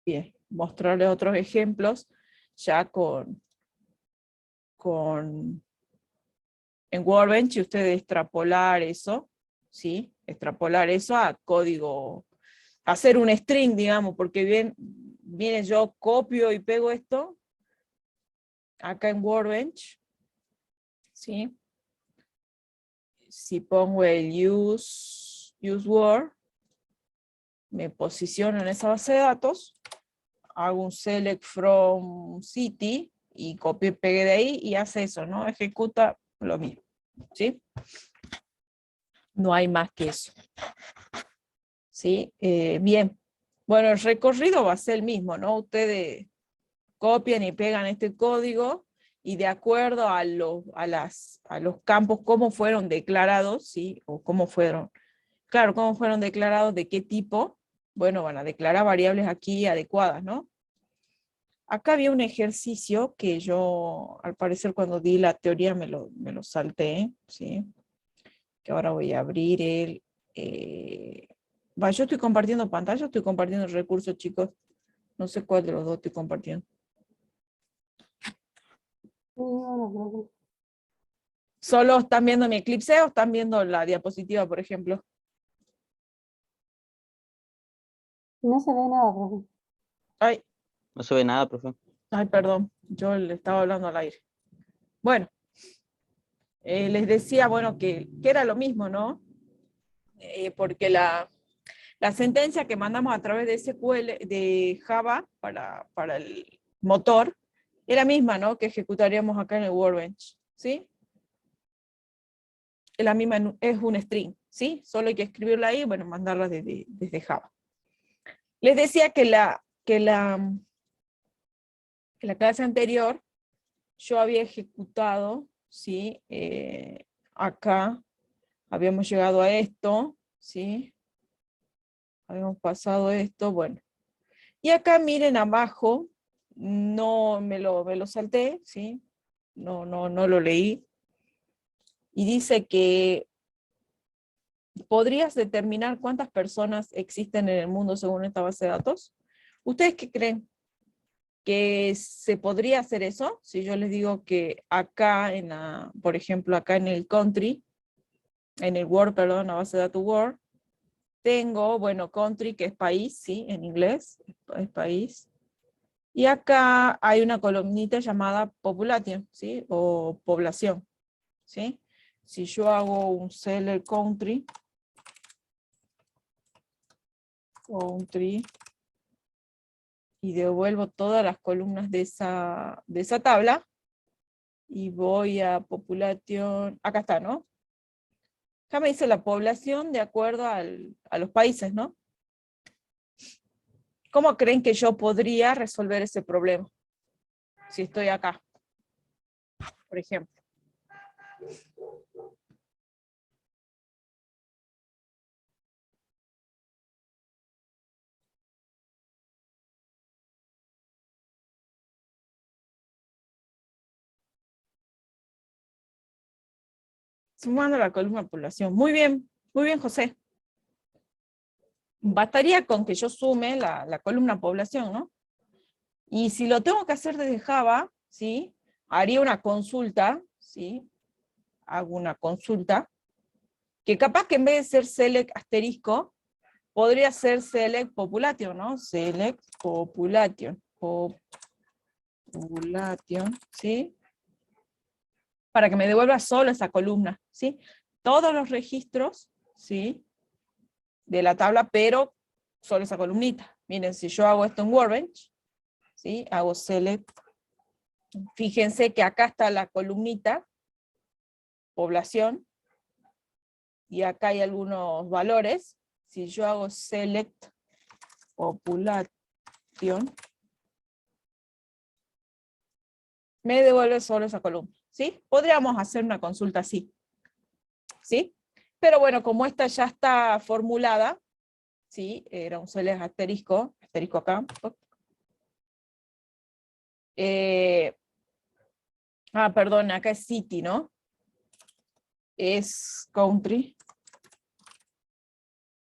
Bien, mostrarles otros ejemplos ya en Workbench, y ustedes extrapolar eso, ¿sí? Extrapolar eso a código, hacer un string, digamos, porque viene yo copio y pego esto acá en Workbench, ¿sí? Si pongo el use word, me posiciono en esa base de datos, hago un select from city y copio y pegue de ahí y hace eso, ¿no? Ejecuta lo mismo, ¿sí? No hay más que eso. ¿Sí? Bien. Bueno, el recorrido va a ser el mismo, ¿no? Ustedes copian y pegan este código y de acuerdo a los campos, cómo fueron declarados, ¿sí? O cómo fueron, claro, cómo fueron declarados, de qué tipo, bueno, van a declarar variables aquí adecuadas, ¿no? Acá había un ejercicio que yo, al parecer, cuando di la teoría me lo salté, ¿sí? Que ahora voy a abrir el... yo estoy compartiendo pantalla, estoy compartiendo recursos, chicos. No sé cuál de los dos estoy compartiendo. ¿Solo están viendo mi eclipse o están viendo la diapositiva, por ejemplo? No se ve nada, profe. Ay, No se ve nada, profe. ay, perdón, yo le estaba hablando al aire. Bueno, les decía, bueno, que era lo mismo, ¿no? Porque la sentencia que mandamos a través de SQL, de Java, para el motor, es la misma, ¿no? Que ejecutaríamos acá en el Workbench, ¿sí? Es la misma, es un string, ¿sí? Solo hay que escribirla ahí, bueno, mandarla desde Java. Les decía que la clase anterior yo había ejecutado, ¿sí? Acá habíamos llegado a esto, ¿sí? Habíamos pasado esto, bueno. Y acá miren abajo, no me lo salté, ¿sí? No lo leí. Y dice que ¿podrías determinar cuántas personas existen en el mundo según esta base de datos? ¿Ustedes qué creen? ¿Que se podría hacer eso? Si yo les digo que acá, por ejemplo, acá en el country, en el Word, perdón, la base de datos Word, tengo, bueno, country, que es país, ¿sí? En inglés, es país. Y acá hay una columnita llamada population, ¿sí? O población, ¿sí? Si yo hago un select country, y devuelvo todas las columnas de esa tabla, y voy a population, acá está, ¿no? Acá me dice la población de acuerdo a los países, ¿no? ¿Cómo creen que yo podría resolver ese problema? Si estoy acá, por ejemplo. Sumando la columna población. Muy bien, José. Bastaría con que yo sume la columna población, ¿no? Y si lo tengo que hacer desde Java, ¿sí? Haría una consulta, ¿sí? Hago una consulta, que capaz que en vez de ser select asterisco, podría ser select population, ¿no? Select population, ¿sí? Para que me devuelva solo esa columna, ¿sí? Todos los registros, ¿sí? De la tabla, pero solo esa columnita. Miren, si yo hago esto en Workbench, ¿sí? Hago select. Fíjense que acá está la columnita, población, y acá hay algunos valores. Si yo hago select population, me devuelve solo esa columna, ¿sí? Podríamos hacer una consulta así, ¿sí? Pero bueno, como esta ya está formulada, ¿sí? Era un select asterisco acá. Perdón, acá es city, ¿no? Es country.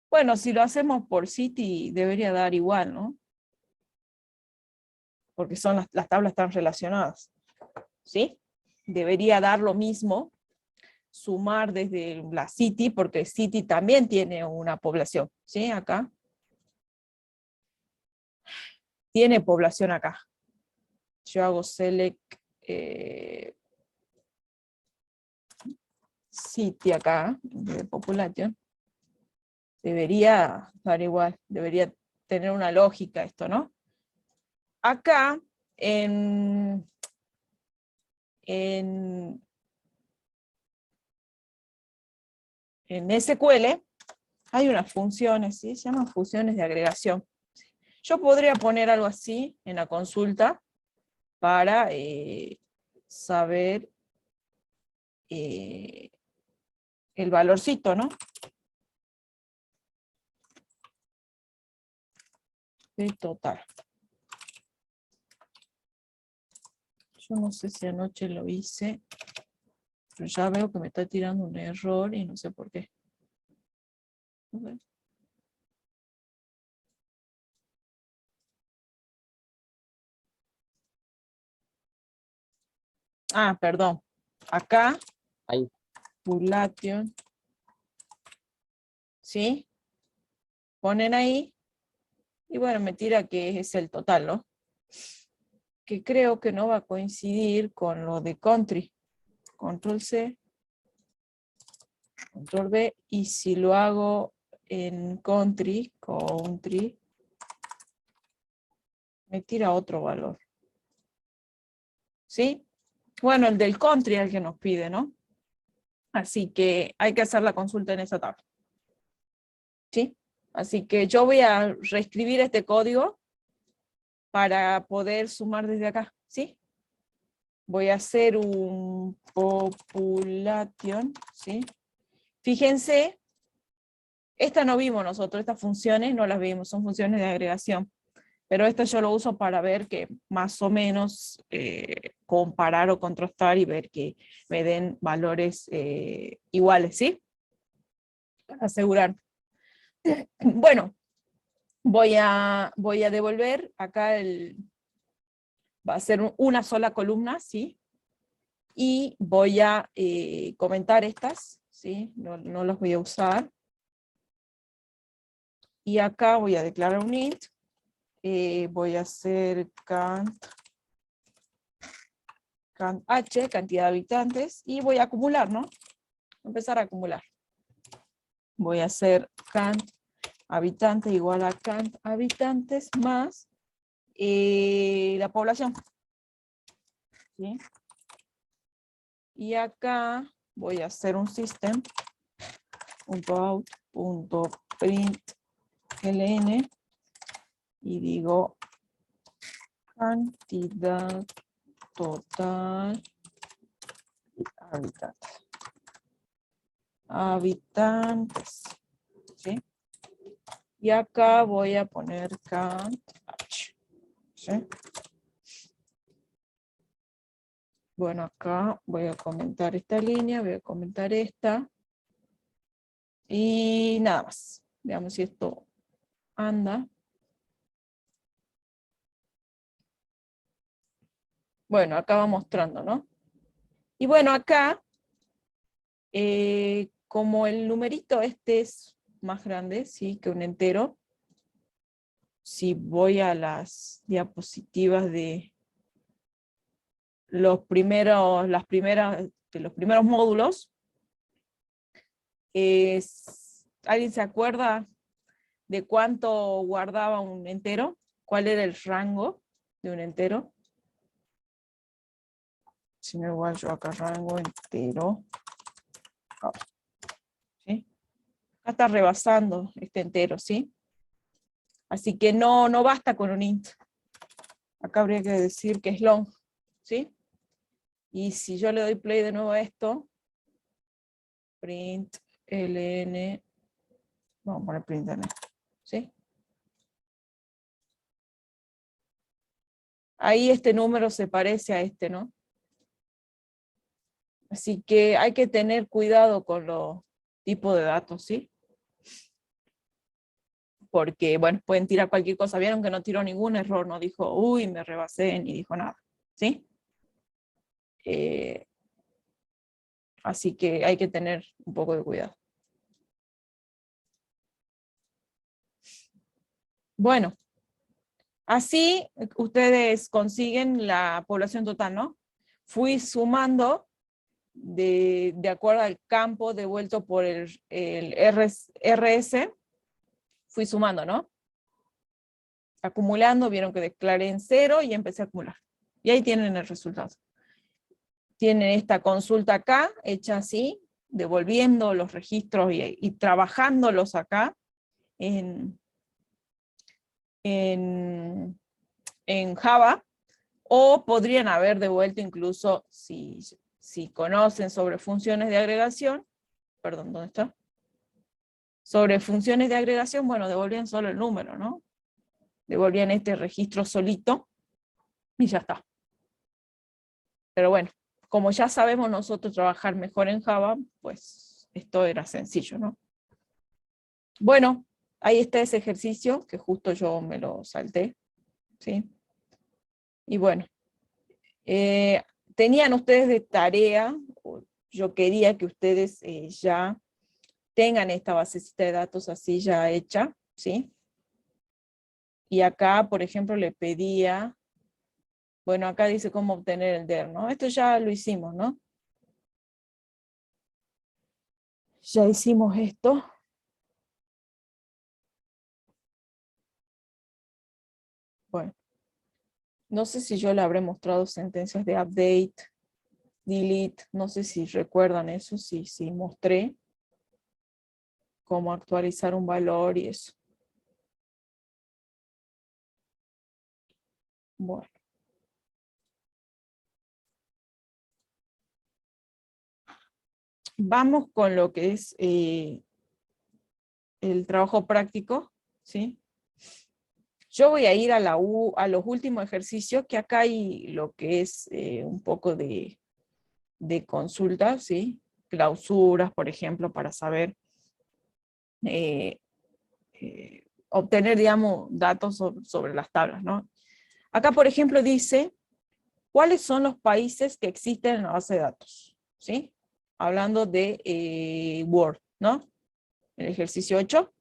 Bueno, si lo hacemos por city debería dar igual, ¿no? porque son las tablas están relacionadas, ¿sí? Debería dar lo mismo sumar desde la city, porque city también tiene una población, ¿sí? Acá. Tiene población acá. Yo hago select city acá, de population. Debería dar igual, debería tener una lógica esto, ¿no? Acá, en SQL, hay unas funciones, ¿sí? Se llaman funciones de agregación. Yo podría poner algo así en la consulta para saber el valorcito, ¿no? El total. Yo no sé si anoche lo hice, pero ya veo que me está tirando un error y no sé por qué. Okay. Ah, perdón. Acá, Ahí. population. ¿Sí? Ponen ahí. Y bueno, me tira que es el total, ¿no? Que creo que no va a coincidir con lo de country. Control C. Control V. Y si lo hago en country, me tira otro valor. ¿Sí? Bueno, el del country es el que nos pide, ¿no? Así que hay que hacer la consulta en esa tabla. ¿Sí? Así que yo voy a reescribir este código para poder sumar desde acá. ¿Sí? Voy a hacer un population. ¿Sí? Fíjense, esta no vimos nosotros, estas funciones no las vimos, son funciones de agregación. Pero esto yo lo uso para ver que más o menos comparar o contrastar y ver que me den valores iguales, ¿sí? Para asegurar. Bueno, voy a devolver acá va a ser una sola columna, ¿sí? Y voy a comentar estas, ¿sí? No las voy a usar. Y acá voy a declarar un int. Voy a hacer count H, cantidad de habitantes, y voy a acumular, ¿no? Empezar a acumular. Voy a hacer count habitante igual a count habitantes más la población. ¿Sí? Y acá voy a hacer un system.out.println y digo cantidad total habitantes. ¿Sí? Y acá voy a poner count H. ¿Sí? Bueno, acá voy a comentar esta línea, voy a comentar esta. Y nada más. Veamos si esto anda. Bueno, acá va mostrando, ¿no? Y bueno, acá, como el numerito este es más grande, ¿sí? Que un entero, si voy a las diapositivas de los primeros módulos, ¿alguien se acuerda de cuánto guardaba un entero? ¿Cuál era el rango de un entero? Si no, igual yo acá rango entero. ¿Sí? Acá está rebasando este entero, ¿sí? Así que no basta con un int. Acá habría que decir que es long, ¿sí? Y si yo le doy play de nuevo a esto, print ln, vamos a poner print ln, ¿sí? Ahí este número se parece a este, ¿no? Así que hay que tener cuidado con los tipos de datos, ¿sí? porque, bueno, pueden tirar cualquier cosa. Vieron que no tiró ningún error, no dijo, uy, me rebasé, ni dijo nada, ¿sí? Así que hay que tener un poco de cuidado. Bueno, así ustedes consiguen la población total, ¿no? Fui sumando de acuerdo al campo devuelto por el RS, fui sumando, ¿no? Acumulando, vieron que declaré en 0 y empecé a acumular. Y ahí tienen el resultado. Tienen esta consulta acá, hecha así, devolviendo los registros y trabajándolos acá en Java, o podrían haber devuelto incluso, si conocen sobre funciones de agregación, perdón, ¿dónde está? Sobre funciones de agregación, bueno, devolvían solo el número, ¿no? Devolvían este registro solito, y ya está. Pero bueno, como ya sabemos nosotros trabajar mejor en Java, pues esto era sencillo, ¿no? Bueno, ahí está ese ejercicio, que justo yo me lo salté, ¿sí? Y bueno, tenían ustedes de tarea, yo quería que ustedes ya tengan esta basecita de datos así ya hecha, ¿sí? Y acá, por ejemplo, le pedía, bueno, acá dice cómo obtener el DER, ¿no? Esto ya lo hicimos, ¿no? Ya hicimos esto. Bueno, no sé si yo le habré mostrado sentencias de update, delete, no sé si recuerdan eso, si mostré cómo actualizar un valor y eso. Bueno. Vamos con lo que es el trabajo práctico, ¿sí? Yo voy a ir a los últimos ejercicios, que acá hay lo que es un poco de consulta, ¿sí? Clausuras, por ejemplo, para saber, obtener, digamos, datos sobre las tablas, ¿no? Acá, por ejemplo, dice, ¿cuáles son los países que existen en la base de datos? ¿Sí? Hablando de Word, ¿no? El ejercicio 8.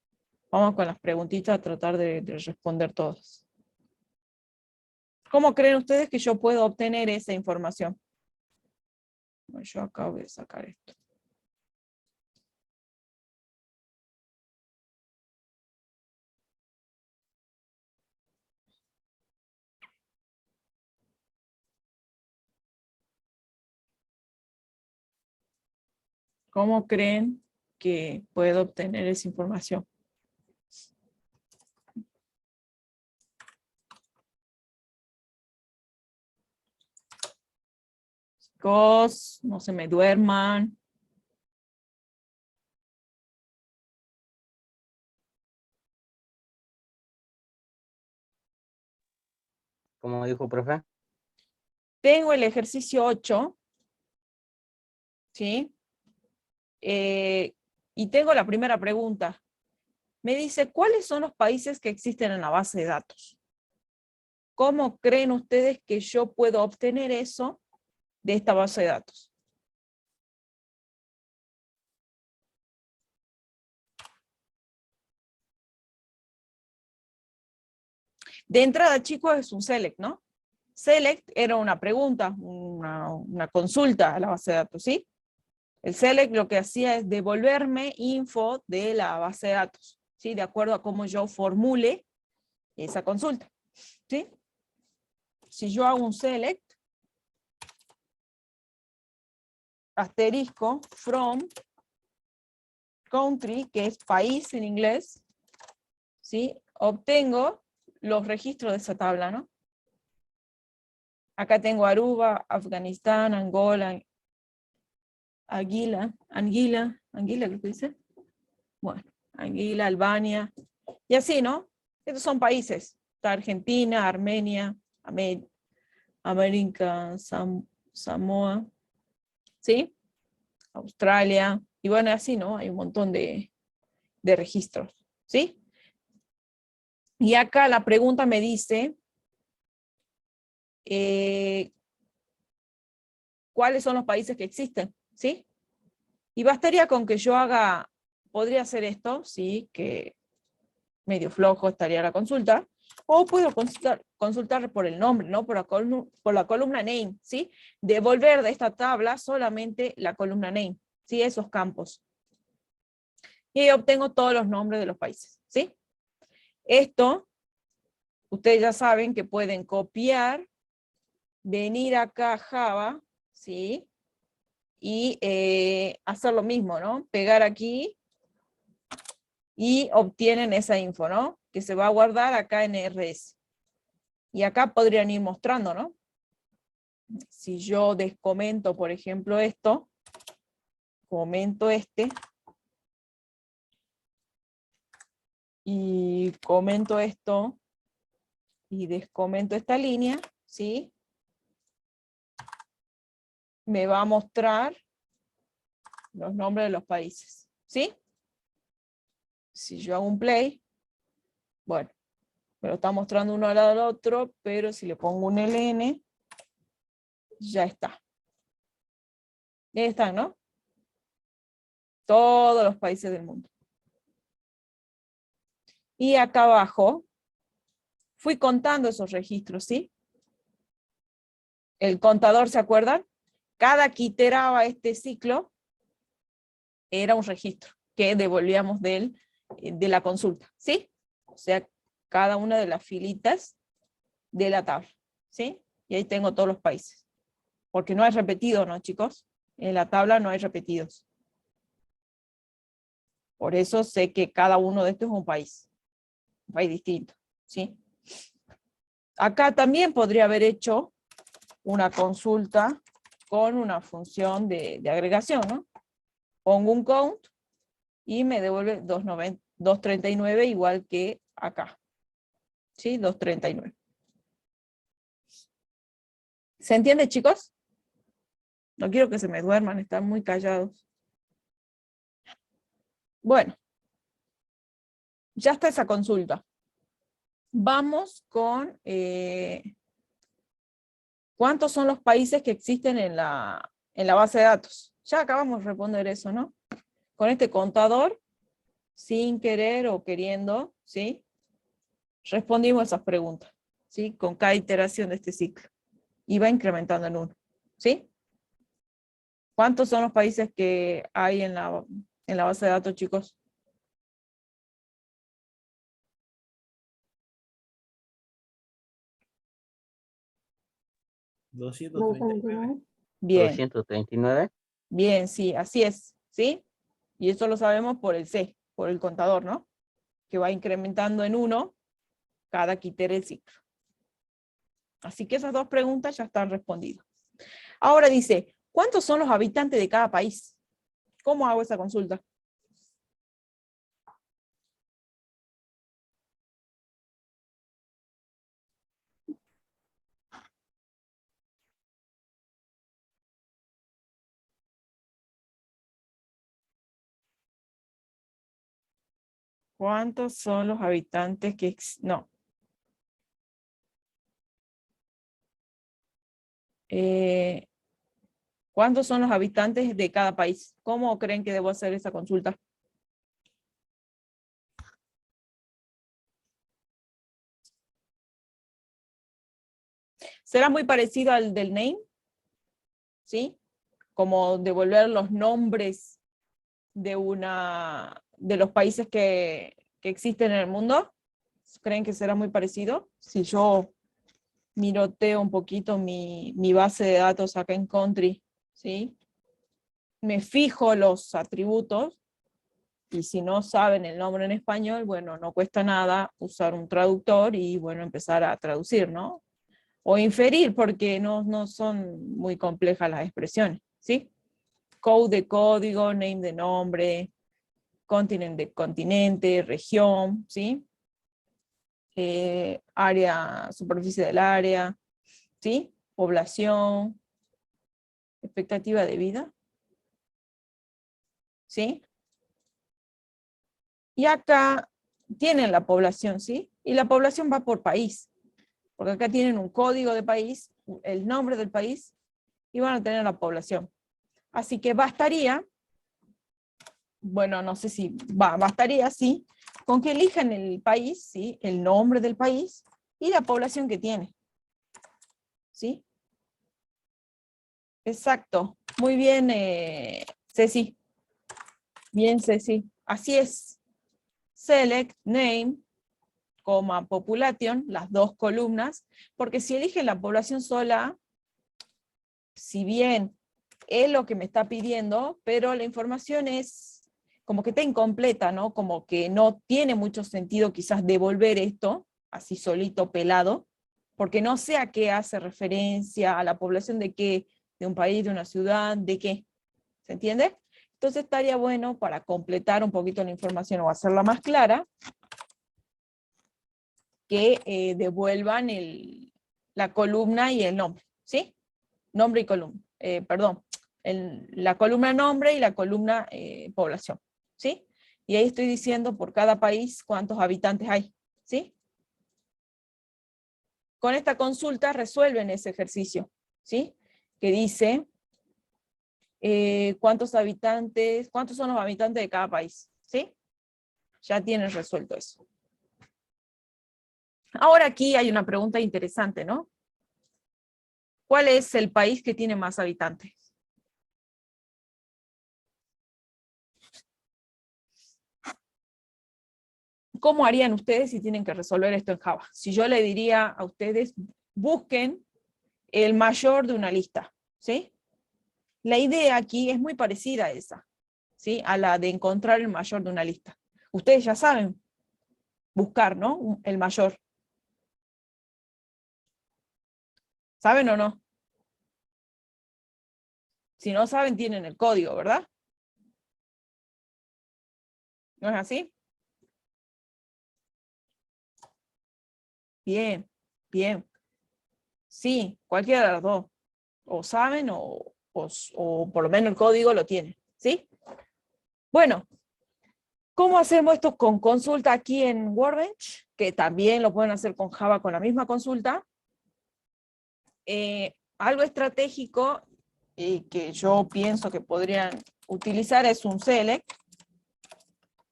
Vamos con las preguntitas a tratar de responder todas. ¿Cómo creen ustedes que yo puedo obtener esa información? Bueno, yo acabo de sacar esto. ¿Cómo creen que puedo obtener esa información? Chicos, no se me duerman. Como dijo, profe. Tengo el ejercicio 8, ¿sí? Y tengo la primera pregunta. Me dice, ¿cuáles son los países que existen en la base de datos? ¿Cómo creen ustedes que yo puedo obtener eso de esta base de datos? De entrada, chicos, es un select, ¿no? Select era una pregunta, una consulta a la base de datos, ¿sí? El select lo que hacía es devolverme info de la base de datos, ¿sí? De acuerdo a cómo yo formule esa consulta, ¿sí? Si yo hago un select, asterisco, from, country, que es país en inglés, ¿sí? Obtengo los registros de esa tabla, ¿no? Acá tengo Aruba, Afganistán, Angola, Anguila creo que dice. Bueno, Anguila, Albania, y así, ¿no? Estos son países. Está Argentina, Armenia, América, Samoa, ¿sí? Australia, y bueno, así, ¿no? Hay un montón de registros, ¿sí? Y acá la pregunta me dice, ¿cuáles son los países que existen? ¿Sí? Y bastaría con que yo haga, podría hacer esto, sí, que medio flojo estaría la consulta, o puedo consultar por el nombre, ¿no? Por la columna name, ¿sí? Devolver de esta tabla solamente la columna name, ¿sí? Esos campos. Y ahí obtengo todos los nombres de los países, ¿sí? Esto, ustedes ya saben que pueden copiar, venir acá a Java, ¿sí? Y hacer lo mismo, ¿no? Pegar aquí y obtienen esa info, ¿no? Que se va a guardar acá en RS. Y acá podrían ir mostrando, ¿no? Si yo descomento, por ejemplo, esto, comento este, y comento esto, y descomento esta línea, ¿sí? Me va a mostrar los nombres de los países, ¿sí? Si yo hago un play, bueno, me lo está mostrando uno al lado del otro, pero si le pongo un LN, ya está. Ya están, ¿no? Todos los países del mundo. Y acá abajo, fui contando esos registros, ¿sí? El contador, ¿se acuerdan? Cada que iteraba este ciclo, era un registro que devolvíamos de la consulta, ¿sí? O sea, cada una de las filitas de la tabla, ¿sí? Y ahí tengo todos los países. Porque no hay repetido, ¿no, chicos? En la tabla no hay repetidos. Por eso sé que cada uno de estos es un país distinto, ¿sí? Acá también podría haber hecho una consulta con una función de agregación, ¿no? Pongo un count y me devuelve 239 igual que acá, ¿sí? 239. ¿Se entiende, chicos? No quiero que se me duerman, están muy callados. Bueno, ya está esa consulta. Vamos con ¿cuántos son los países que existen en la base de datos? Ya acabamos de responder eso, ¿no? Con este contador, sin querer o queriendo, ¿sí? Respondimos esas preguntas, ¿sí? Con cada iteración de este ciclo. Y va incrementando en 1, ¿sí? ¿Cuántos son los países que hay en la base de datos, chicos? ¿239? Bien, 239. bien, sí, así es, ¿sí? Y eso lo sabemos por el C, por el contador, ¿no? Que va incrementando en 1 cada que itere el ciclo. Así que esas dos preguntas ya están respondidas. Ahora dice, ¿cuántos son los habitantes de cada país? ¿Cómo hago esa consulta? ¿Cuántos son los habitantes que... No. ¿Cuántos son los habitantes de cada país? ¿Cómo creen que debo hacer esa consulta? ¿Será muy parecido al del name? ¿Sí? Como devolver los nombres de los países que existen en el mundo. ¿Creen que será muy parecido? Si yo miroteo un poquito mi base de datos acá en Country, ¿sí? Me fijo los atributos, y si no saben el nombre en español, bueno, no cuesta nada usar un traductor y, bueno, empezar a traducir, ¿no? O inferir, porque no son muy complejas las expresiones, ¿sí? Code de código, name de nombre, continent de continente, región, ¿sí? Área, superficie del área, ¿sí? Población, expectativa de vida, ¿sí? Y acá tienen la población, ¿sí? Y la población va por país, porque acá tienen un código de país, el nombre del país, y van a tener la población. Así que bastaría, bueno, no sé si bastaría, sí, con que elijan el país, ¿sí? El nombre del país y la población que tiene. ¿Sí? Exacto. Muy bien, Ceci. Bien, Ceci. Así es. Select, name, coma, population, las dos columnas, porque si eligen la población sola, si bien es lo que me está pidiendo, pero la información es como que está incompleta, ¿no? Como que no tiene mucho sentido quizás devolver esto, así solito, pelado, porque no sé a qué hace referencia, a la población de qué, de un país, de una ciudad, de qué, ¿se entiende? Entonces estaría bueno para completar un poquito la información o hacerla más clara, que devuelvan la columna y el nombre, ¿sí? Nombre y columna, perdón, la columna nombre y la columna población, ¿sí? Y ahí estoy diciendo por cada país cuántos habitantes hay, ¿sí? Con esta consulta resuelven ese ejercicio, ¿sí? Que dice cuántos habitantes, cuántos son los habitantes de cada país, ¿sí? Ya tienen resuelto eso. Ahora aquí hay una pregunta interesante, ¿no? ¿Cuál es el país que tiene más habitantes? ¿Cómo harían ustedes si tienen que resolver esto en Java? Si yo le diría a ustedes, busquen el mayor de una lista, ¿sí? La idea aquí es muy parecida a esa, ¿sí? A la de encontrar el mayor de una lista. Ustedes ya saben buscar, ¿no? El mayor. ¿Saben o no? Si no saben, tienen el código, ¿verdad? ¿No es así? Bien, bien. Sí, cualquiera de las dos. O saben o por lo menos el código lo tienen, ¿sí? Bueno, ¿cómo hacemos esto con consulta aquí en Workbench? Que también lo pueden hacer con Java con la misma consulta. Algo estratégico que yo pienso que podrían utilizar es un select,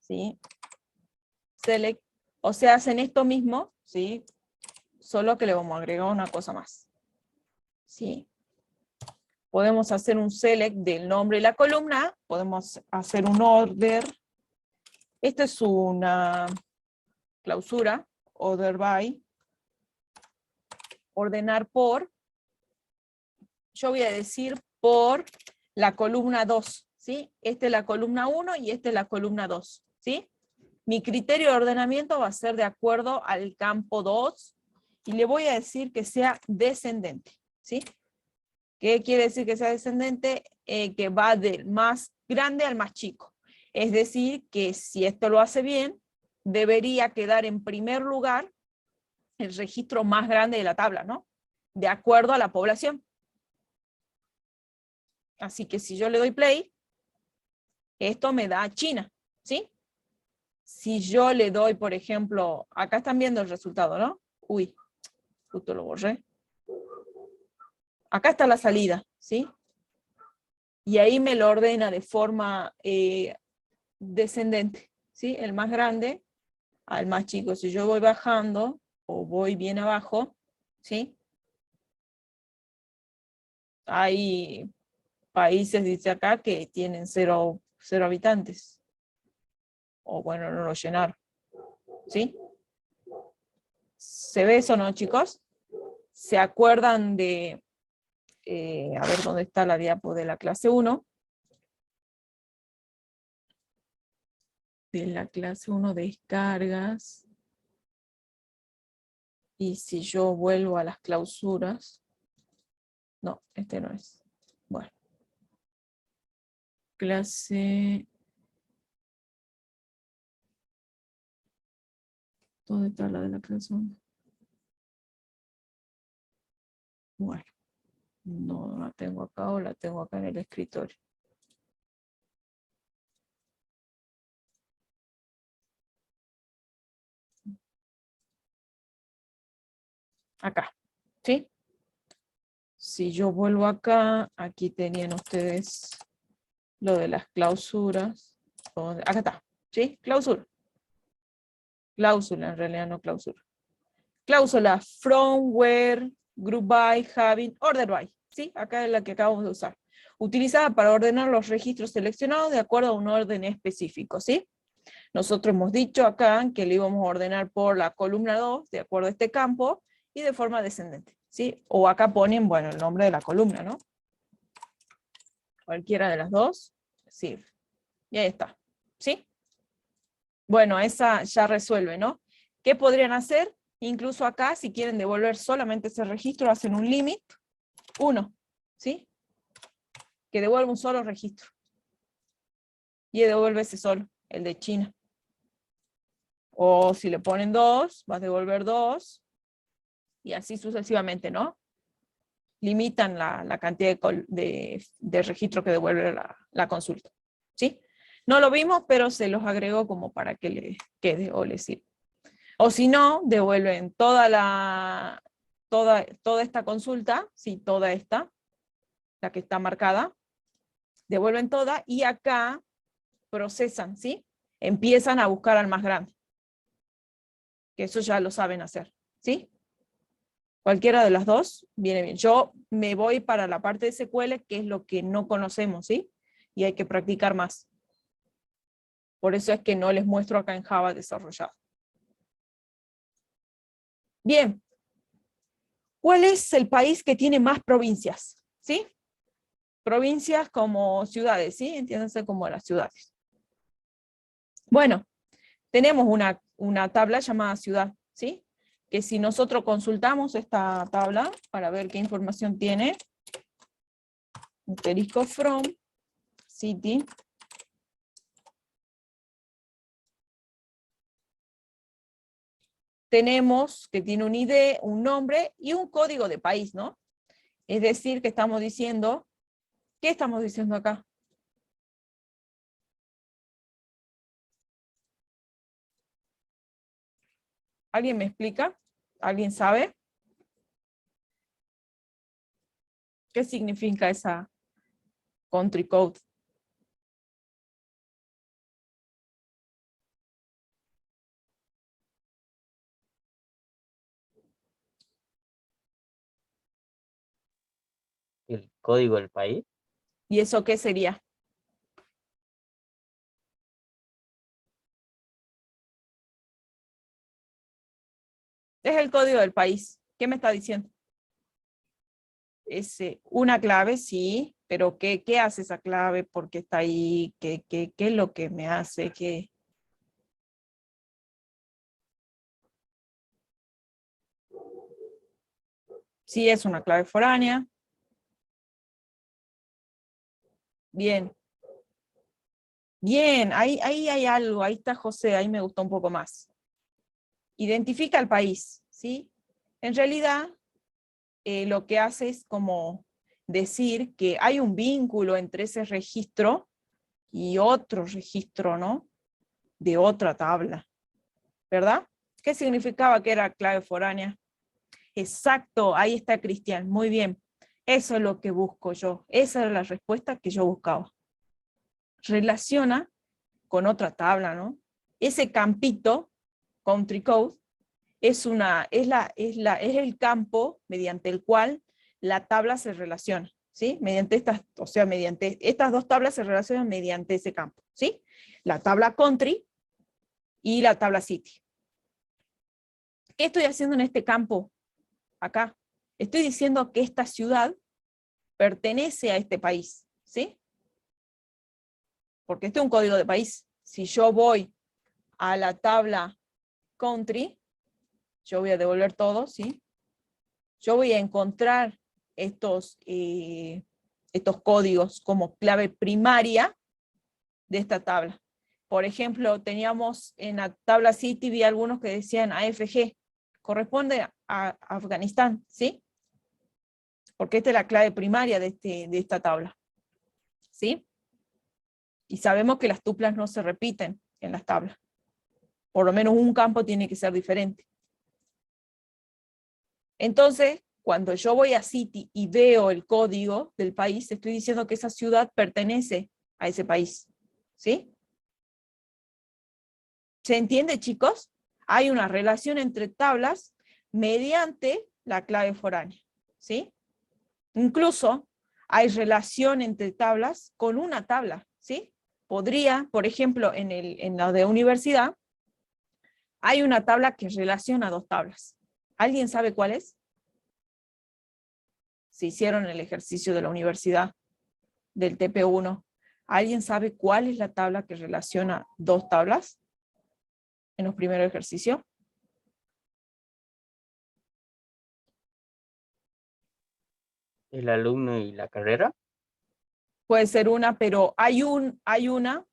¿sí? Select, o sea, hacen esto mismo, ¿sí? Solo que le vamos a agregar una cosa más, ¿sí? Podemos hacer un select del nombre y la columna, podemos hacer un order. Esta es una clausura, order by, ordenar por, yo voy a decir por la columna 2, ¿sí? Esta es la columna 1 y esta es la columna 2, ¿sí? Mi criterio de ordenamiento va a ser de acuerdo al campo 2 y le voy a decir que sea descendente, ¿sí? ¿Qué quiere decir que sea descendente? Que va del más grande al más chico. Es decir, que si esto lo hace bien, debería quedar en primer lugar el registro más grande de la tabla, ¿no? De acuerdo a la población. Así que si yo le doy play, esto me da China, ¿sí? Si yo le doy, por ejemplo, acá están viendo el resultado, ¿no? Uy, justo lo borré. Acá está la salida, ¿sí? Y ahí me lo ordena de forma descendente, ¿sí? El más grande al más chico. Si yo voy bajando o voy bien abajo, ¿sí? Hay países, dice acá, que tienen cero habitantes. O bueno, no lo llenaron, ¿sí? ¿Se ve eso, no, chicos? ¿Se acuerdan de, a ver dónde está la diapo de la clase 1? De la clase 1 descargas. Y si yo vuelvo a las clausuras, no, este no es. Bueno. Clase, ¿dónde está la de la clase 1? Bueno, no la tengo acá o la tengo acá en el escritorio. Acá, ¿sí? Si yo vuelvo acá, aquí tenían ustedes lo de las clausuras. Acá está, ¿sí? Clausura. Cláusula, en realidad no clausura. Cláusula from, where, group by, having, order by. ¿Sí? Acá es la que acabamos de usar. Utilizada para ordenar los registros seleccionados de acuerdo a un orden específico, ¿sí? Nosotros hemos dicho acá que lo íbamos a ordenar por la columna 2, de acuerdo a este campo, y de forma descendente, ¿sí? O acá ponen, bueno, el nombre de la columna, ¿no? Cualquiera de las dos sirve. Y ahí está, ¿sí? Bueno, esa ya resuelve, ¿no? ¿Qué podrían hacer? Incluso acá, si quieren devolver solamente ese registro, hacen un limit, 1, ¿sí? Que devuelva un solo registro. Y devuelve ese solo, el de China. O si le ponen 2, vas a devolver 2, y así sucesivamente, ¿no? Limitan la cantidad de registros que devuelve la consulta, ¿sí? No lo vimos, pero se los agrego como para que les quede o les sirva. O si no, devuelven toda esta consulta, sí, toda esta, la que está marcada, devuelven toda y acá procesan, ¿sí? Empiezan a buscar al más grande. Que eso ya lo saben hacer, ¿sí? Cualquiera de las dos viene bien. Yo me voy para la parte de SQL, que es lo que no conocemos, ¿sí? Y hay que practicar más. Por eso es que no les muestro acá en Java desarrollado. Bien. ¿Cuál es el país que tiene más provincias? ¿Sí? Provincias como ciudades, ¿sí? Entiéndanse como las ciudades. Bueno, tenemos una tabla llamada ciudad, ¿sí? Que si nosotros consultamos esta tabla para ver qué información tiene, asterisco from, city, tenemos que tiene un ID, un nombre y un código de país, ¿no? Es decir, que estamos diciendo, ¿qué estamos diciendo acá? ¿Alguien me explica? ¿Alguien sabe? ¿Qué significa esa country code? ¿El código del país? ¿Y eso qué sería? Es el código del país. ¿Qué me está diciendo? Es una clave, sí, pero ¿qué hace esa clave? ¿Por qué está ahí? ¿Qué es lo que me hace? Sí, es una clave foránea. Bien. Bien, ahí hay algo, ahí está José, ahí me gustó un poco más. Identifica el país, ¿sí? En realidad, lo que hace es como decir que hay un vínculo entre ese registro y otro registro, ¿no? De otra tabla, ¿verdad? ¿Qué significaba que era clave foránea? Exacto, ahí está Cristian, muy bien. Eso es lo que busco yo, esa era la respuesta que yo buscaba. Relaciona con otra tabla, ¿no? Ese campito, country code, es el campo mediante el cual la tabla se relaciona, ¿sí? Mediante estas dos tablas se relacionan mediante ese campo, ¿sí? La tabla country y la tabla city. ¿Qué estoy haciendo en este campo? Acá. Estoy diciendo que esta ciudad pertenece a este país, ¿sí? Porque este es un código de país. Si yo voy a la tabla country, yo voy a devolver todo, ¿sí? Yo voy a encontrar estos códigos como clave primaria de esta tabla. Por ejemplo, teníamos en la tabla City, vi algunos que decían AFG, corresponde a Afganistán, ¿sí? Porque esta es la clave primaria de esta tabla, ¿sí? Y sabemos que las tuplas no se repiten en las tablas. Por lo menos un campo tiene que ser diferente. Entonces, cuando yo voy a City y veo el código del país, estoy diciendo que esa ciudad pertenece a ese país. ¿Sí? ¿Se entiende, chicos? Hay una relación entre tablas mediante la clave foránea. ¿Sí? Incluso hay relación entre tablas con una tabla. ¿Sí? Podría, por ejemplo, en la de universidad, hay una tabla que relaciona dos tablas. ¿Alguien sabe cuál es? Si hicieron el ejercicio de la universidad del TP1, ¿alguien sabe cuál es la tabla que relaciona dos tablas en los primeros ejercicios? El alumno y la carrera. Puede ser una, pero hay unita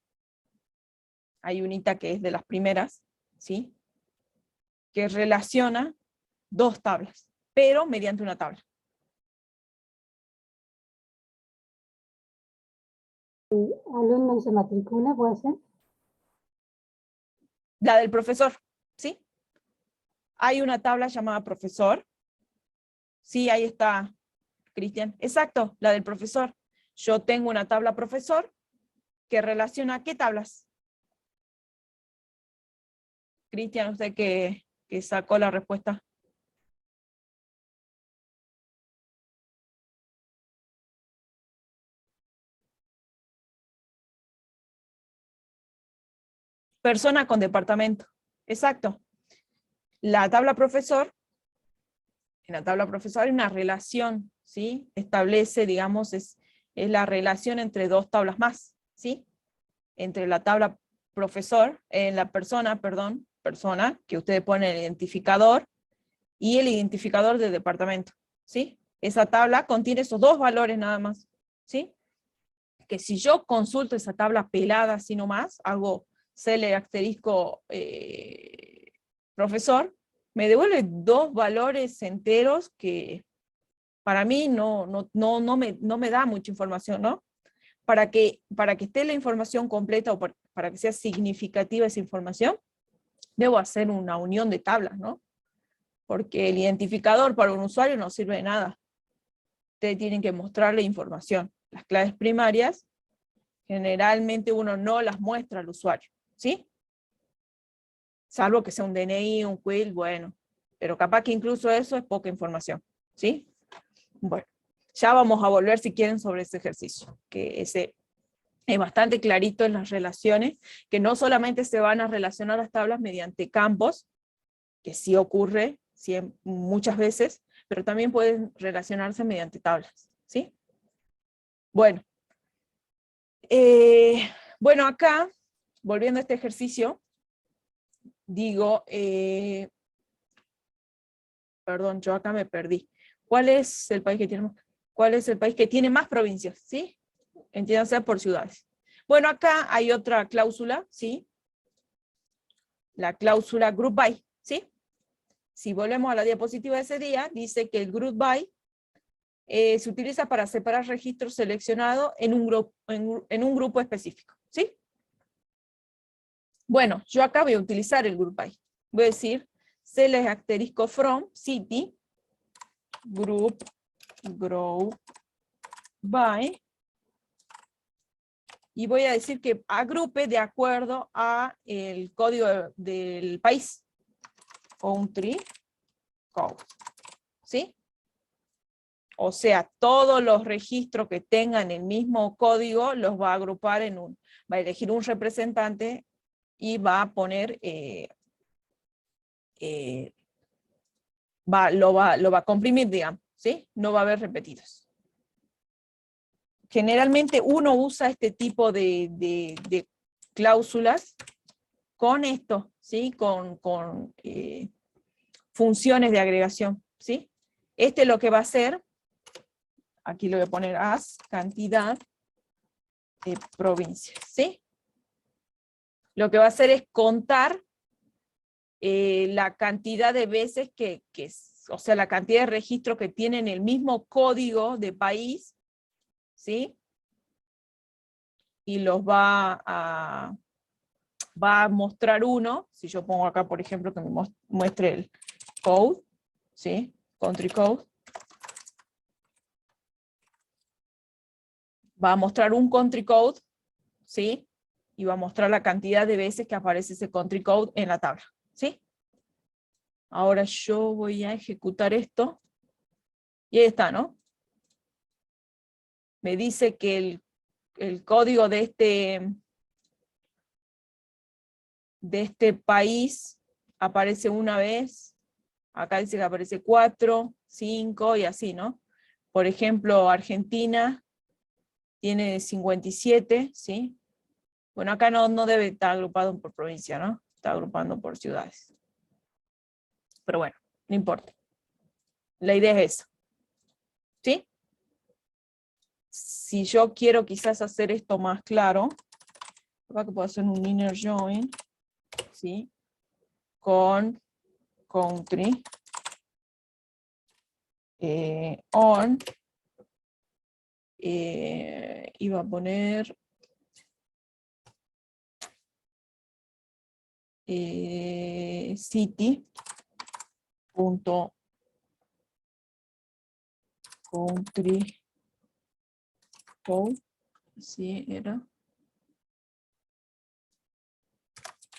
que es de las primeras, ¿sí? Que relaciona dos tablas, pero mediante una tabla. Alumno se matricula, ¿puede ser? La del profesor, ¿sí? Hay una tabla llamada profesor. Sí, ahí está, Cristian. Exacto, la del profesor. Yo tengo una tabla profesor que relaciona ¿qué tablas? Cristian, usted que sacó la respuesta. Persona con departamento. Exacto. La tabla profesor, en la tabla profesor hay una relación, ¿sí? Establece, digamos, es la relación entre dos tablas más, ¿sí? Entre la tabla profesor, la persona, que ustedes ponen el identificador, y el identificador del departamento, ¿sí? Esa tabla contiene esos dos valores nada más, ¿sí? Que si yo consulto esa tabla pelada así nomás, hago cele asterisco profesor, me devuelve dos valores enteros que para mí no me da mucha información, ¿no? Para que esté la información completa o para que sea significativa esa información, debo hacer una unión de tablas, ¿no? Porque el identificador para un usuario no sirve de nada. Ustedes tienen que mostrarle información. Las claves primarias, generalmente uno no las muestra al usuario, ¿sí? Salvo que sea un DNI, un quill, bueno. Pero capaz que incluso eso es poca información, ¿sí? Bueno, ya vamos a volver si quieren sobre ese ejercicio, que ese es bastante clarito en las relaciones, que no solamente se van a relacionar las tablas mediante campos, que sí ocurre muchas veces, pero también pueden relacionarse mediante tablas, ¿sí? Bueno, bueno, acá, volviendo a este ejercicio, digo, perdón, yo acá me perdí. ¿Cuál es el país que tiene más provincias? ¿Sí? Entiéndase por ciudades. Bueno, acá hay otra cláusula, ¿sí? La cláusula group by, ¿sí? Si volvemos a la diapositiva de ese día, dice que el group by se utiliza para separar registros seleccionados en un grupo específico, ¿sí? Bueno, yo acá voy a utilizar el group by. Voy a decir select asterisco from city group by, y voy a decir que agrupe de acuerdo a el código del país. Country code, ¿sí? O sea, todos los registros que tengan el mismo código los va a agrupar va a elegir un representante y va a poner, lo va a comprimir, digamos, ¿sí? No va a haber repetidos. Generalmente uno usa este tipo de cláusulas con esto, ¿sí? Con funciones de agregación, ¿sí? Este lo que va a hacer, aquí lo voy a poner as cantidad de provincias, ¿sí? Lo que va a hacer es contar la cantidad de veces o sea, la cantidad de registros que tienen el mismo código de país, ¿sí? Y los va a mostrar uno, si yo pongo acá, por ejemplo, que me muestre el code, ¿sí? country code. Va a mostrar un country code, ¿sí? Y va a mostrar la cantidad de veces que aparece ese country code en la tabla, ¿sí? Ahora yo voy a ejecutar esto. Y ahí está, ¿no? Me dice que el código de este país aparece una vez. Acá dice que aparece 4, 5 y así, ¿no? Por ejemplo, Argentina tiene 57, ¿sí? Bueno, acá no debe estar agrupado por provincia, ¿no? Está agrupando por ciudades. Pero bueno, no importa. La idea es esa. ¿Sí? Si yo quiero quizás hacer esto más claro, acá que puedo hacer un inner join, ¿sí? Con country on, iba a poner city punto country code, sí era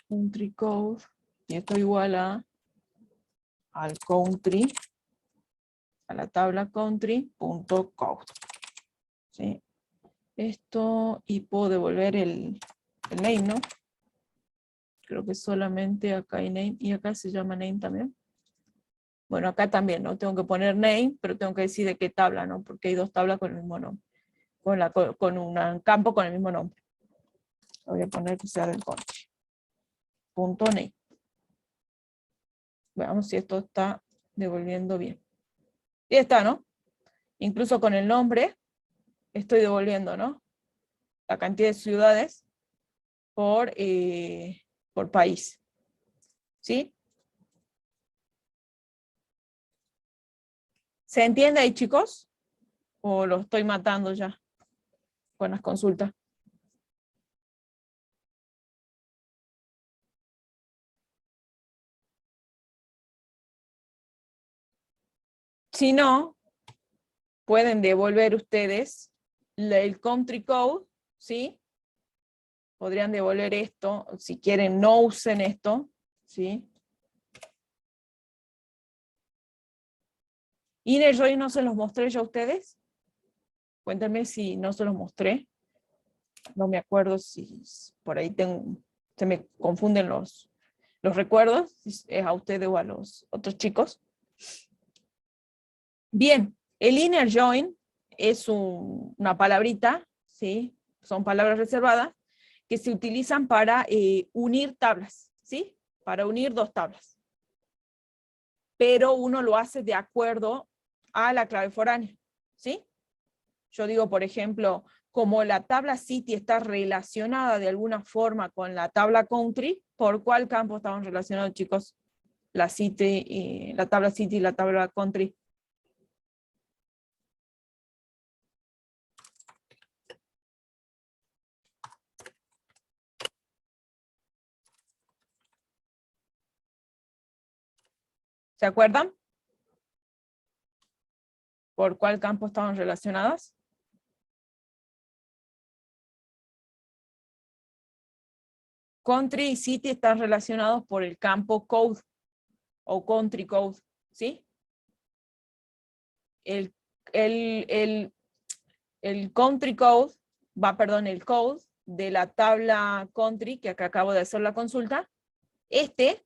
country code, y esto igual al country, a la tabla country.code, ¿sí? Esto, y puedo devolver el name, ¿no? Creo que solamente acá hay name, y acá se llama name también. Bueno, acá también, ¿no? Tengo que poner name, pero tengo que decir de qué tabla, ¿no? Porque hay dos tablas con el mismo nombre. Con un campo con el mismo nombre. Voy a poner que sea del country. Punto name. Veamos si esto está devolviendo bien. Y está, ¿no? Incluso con el nombre estoy devolviendo, ¿no? La cantidad de ciudades por país. ¿Sí? ¿Se entiende ahí, chicos? ¿O lo estoy matando ya con las consultas? Si no, pueden devolver ustedes el country code, ¿sí? Podrían devolver esto, si quieren no usen esto, ¿sí? Inner join no se los mostré yo a ustedes. Cuéntenme si no se los mostré. No me acuerdo si por ahí se me confunden los recuerdos, si es a ustedes o a los otros chicos. Bien, el inner join es una palabrita, ¿sí? Son palabras reservadas que se utilizan para unir tablas, ¿sí? Para unir dos tablas. Pero uno lo hace de acuerdo a la clave foránea, ¿sí? Yo digo, por ejemplo, como la tabla city está relacionada de alguna forma con la tabla country, ¿por cuál campo estaban relacionados, chicos? La tabla city y la tabla country. ¿Se acuerdan? ¿Por cuál campo estaban relacionadas? Country y city están relacionados por el campo code o country code, ¿sí? El country code, el code de la tabla country, que acá acabo de hacer la consulta, este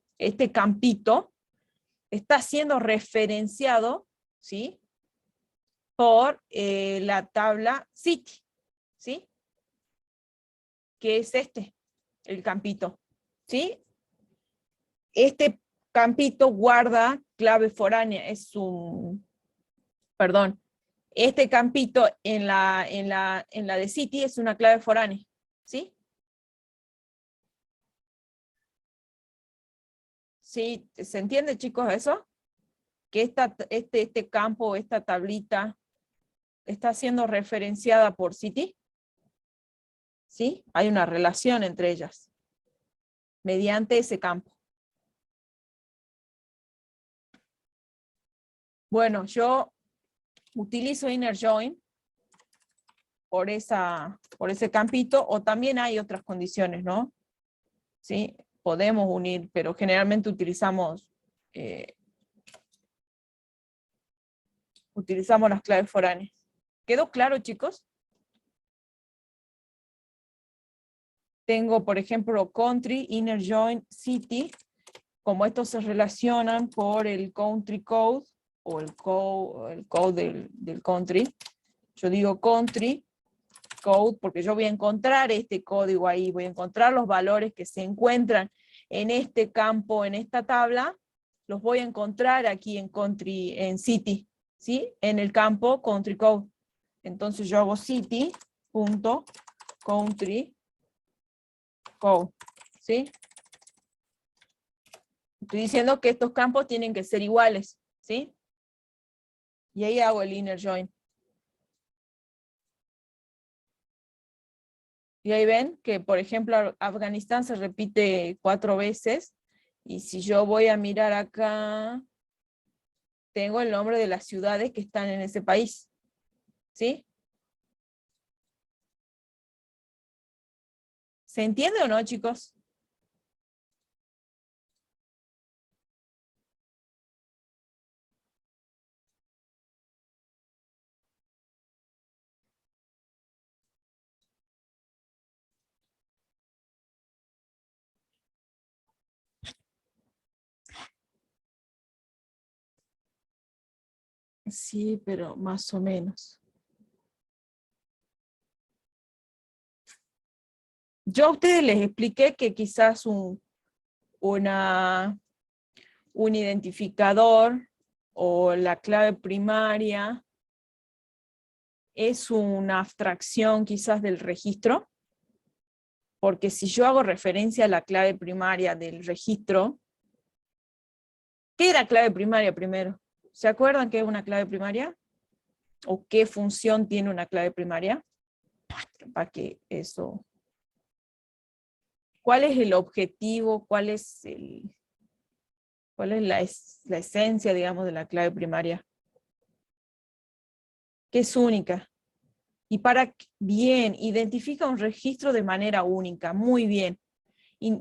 campito está siendo referenciado, ¿sí? Por la tabla city, ¿sí? Que es el campito, ¿sí? Este campito guarda clave foránea, este campito en la de city es una clave foránea, ¿sí? ¿Sí? ¿Se entiende, chicos, eso? Que este campo, esta tablita, está siendo referenciada por city, ¿sí? Hay una relación entre ellas, mediante ese campo. Bueno, yo utilizo inner join por ese campito, o también hay otras condiciones, ¿no? ¿Sí? Podemos unir, pero generalmente utilizamos las claves foráneas. ¿Quedó claro, chicos? Tengo, por ejemplo, country, inner join, city. Como estos se relacionan por el country code, o el code del country, yo digo country code porque yo voy a encontrar este código ahí, voy a encontrar los valores que se encuentran en este campo, en esta tabla, los voy a encontrar aquí en city, ¿sí? En el campo country code. Entonces yo hago city.country code, ¿sí? Estoy diciendo que estos campos tienen que ser iguales, ¿sí? Y ahí hago el inner join. Y ahí ven que, por ejemplo, Afganistán se repite 4 veces. Y si yo voy a mirar acá, tengo el nombre de las ciudades que están en ese país. ¿Sí? ¿Se entiende o no, chicos? Sí, pero más o menos. Yo a ustedes les expliqué que quizás un identificador o la clave primaria es una abstracción quizás del registro, porque si yo hago referencia a la clave primaria del registro, ¿qué era clave primaria primero? ¿Se acuerdan qué es una clave primaria? ¿O qué función tiene una clave primaria? Para que eso... ¿Cuál es el objetivo? ¿Cuál es la esencia, digamos, de la clave primaria? Que es única. Y bien, identifica un registro de manera única, muy bien. Y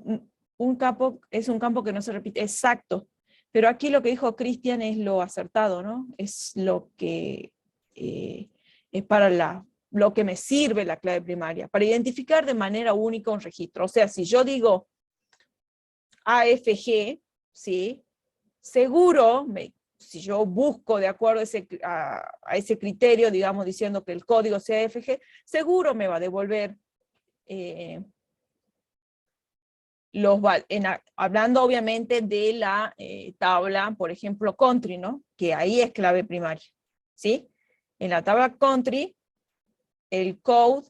un campo es un campo que no se repite, exacto. Pero aquí lo que dijo Cristian es lo acertado, ¿no? Es lo que es para lo que me sirve la clave primaria, para identificar de manera única un registro. O sea, si yo digo AFG, ¿sí? Seguro, si yo busco de acuerdo a ese criterio, digamos, diciendo que el código sea AFG, seguro me va a devolver hablando obviamente de la tabla, por ejemplo, country, ¿no? Que ahí es clave primaria, ¿sí? En la tabla country, el code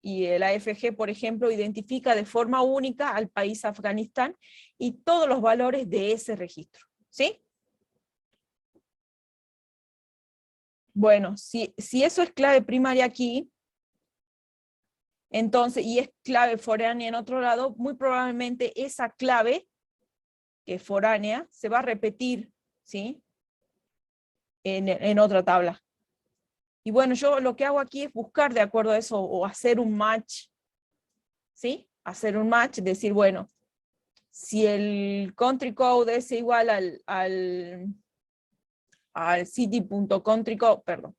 y el AFG, por ejemplo, identifica de forma única al país Afganistán y todos los valores de ese registro, ¿sí? Bueno, si eso es clave primaria aquí, entonces, y es clave foránea en otro lado, muy probablemente esa clave, que es foránea, se va a repetir, ¿sí? En otra tabla. Y bueno, yo lo que hago aquí es buscar de acuerdo a eso, o hacer un match, ¿sí? Hacer un match, decir, bueno, si el country code es igual al city.countrycode, perdón,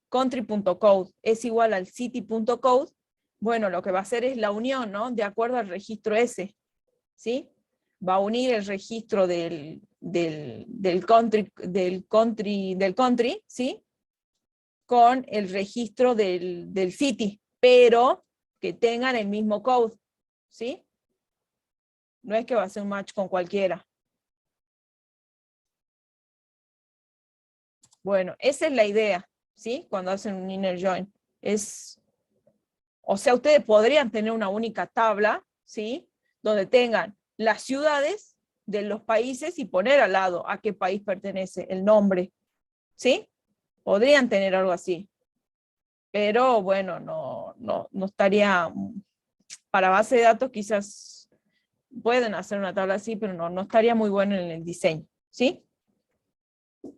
country.code es igual al city.code, bueno, lo que va a hacer es la unión, ¿no? De acuerdo al registro ese, ¿sí? Va a unir el registro del country, ¿sí? Con el registro del city, pero que tengan el mismo code, ¿sí? No es que va a ser un match con cualquiera. Bueno, esa es la idea, ¿sí? Cuando hacen un inner join. O sea, ustedes podrían tener una única tabla, ¿sí? Donde tengan las ciudades de los países y poner al lado a qué país pertenece, el nombre, ¿sí? Podrían tener algo así. Pero bueno, no estaría, para base de datos quizás pueden hacer una tabla así, pero no estaría muy bueno en el diseño, ¿sí?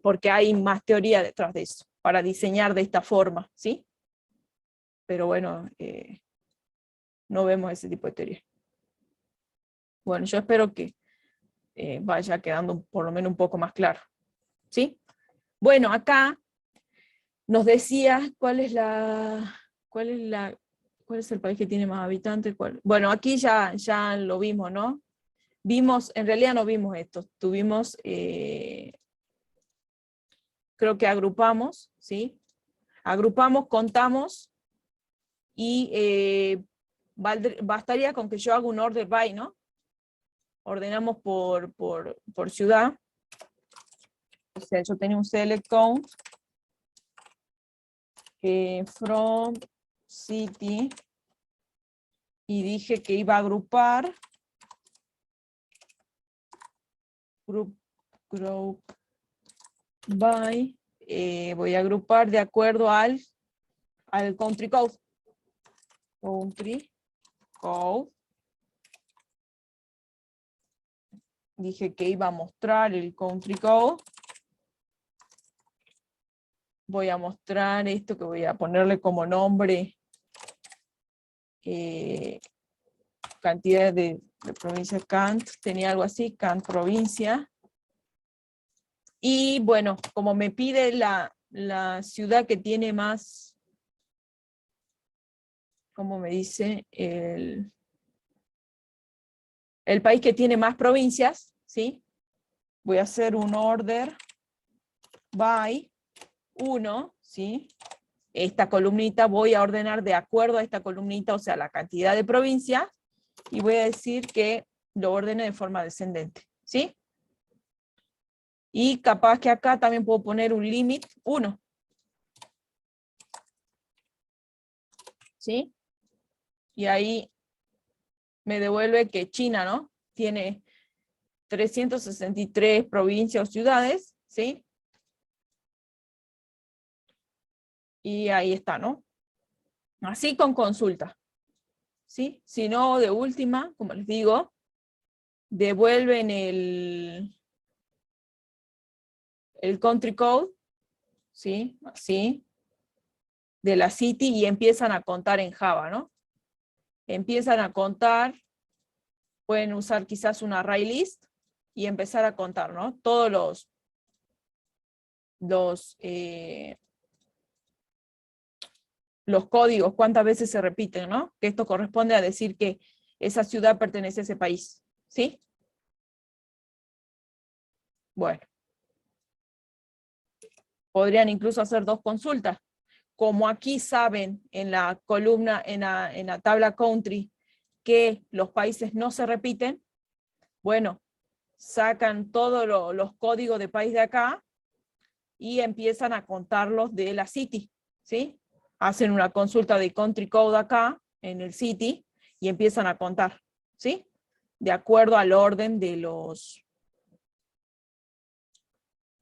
porque hay más teoría detrás de eso, para diseñar de esta forma, ¿sí? Pero bueno, no vemos ese tipo de teoría. Bueno, yo espero que vaya quedando por lo menos un poco más claro, ¿sí? Bueno, acá nos decía cuál es el país que tiene más habitantes. Bueno, aquí ya lo vimos, ¿no? En realidad no vimos esto, tuvimos, creo que agrupamos, ¿sí? Agrupamos, contamos, y bastaría con que yo haga un order by, ¿no? Ordenamos por ciudad. O sea, yo tenía un select count from city, y dije que iba a agrupar group by, voy a agrupar de acuerdo al country code. Country code. Dije que iba a mostrar el country code. Voy a mostrar esto que voy a ponerle como nombre cantidad de provincia Kant, tenía algo así, Kant provincia. Y bueno, como me pide la ciudad que tiene más, ¿cómo me dice? El país que tiene más provincias, ¿sí? Voy a hacer un order by 1, ¿sí? Esta columnita voy a ordenar de acuerdo a esta columnita, o sea, la cantidad de provincias, y voy a decir que lo ordene de forma descendente, ¿sí? Y capaz que acá también puedo poner un limit 1. ¿Sí? Y ahí me devuelve que China, ¿no? Tiene 363 provincias o ciudades, ¿sí? Y ahí está, ¿no? Así con consulta, ¿sí? Si no, de última, como les digo, devuelven el country code, ¿sí? Así, de la city, y empiezan a contar en Java, ¿no? Empiezan a contar, pueden usar quizás un array list y empezar a contar, ¿no? Todos los códigos, cuántas veces se repiten, ¿no? Que esto corresponde a decir que esa ciudad pertenece a ese país, ¿sí? Bueno. Podrían incluso hacer 2 consultas. Como aquí saben en la columna, en la tabla country, que los países no se repiten, bueno, sacan todos los códigos de país de acá y empiezan a contarlos de la city, ¿sí? Hacen una consulta de country code acá, en el city, y empiezan a contar, ¿sí? De acuerdo al orden de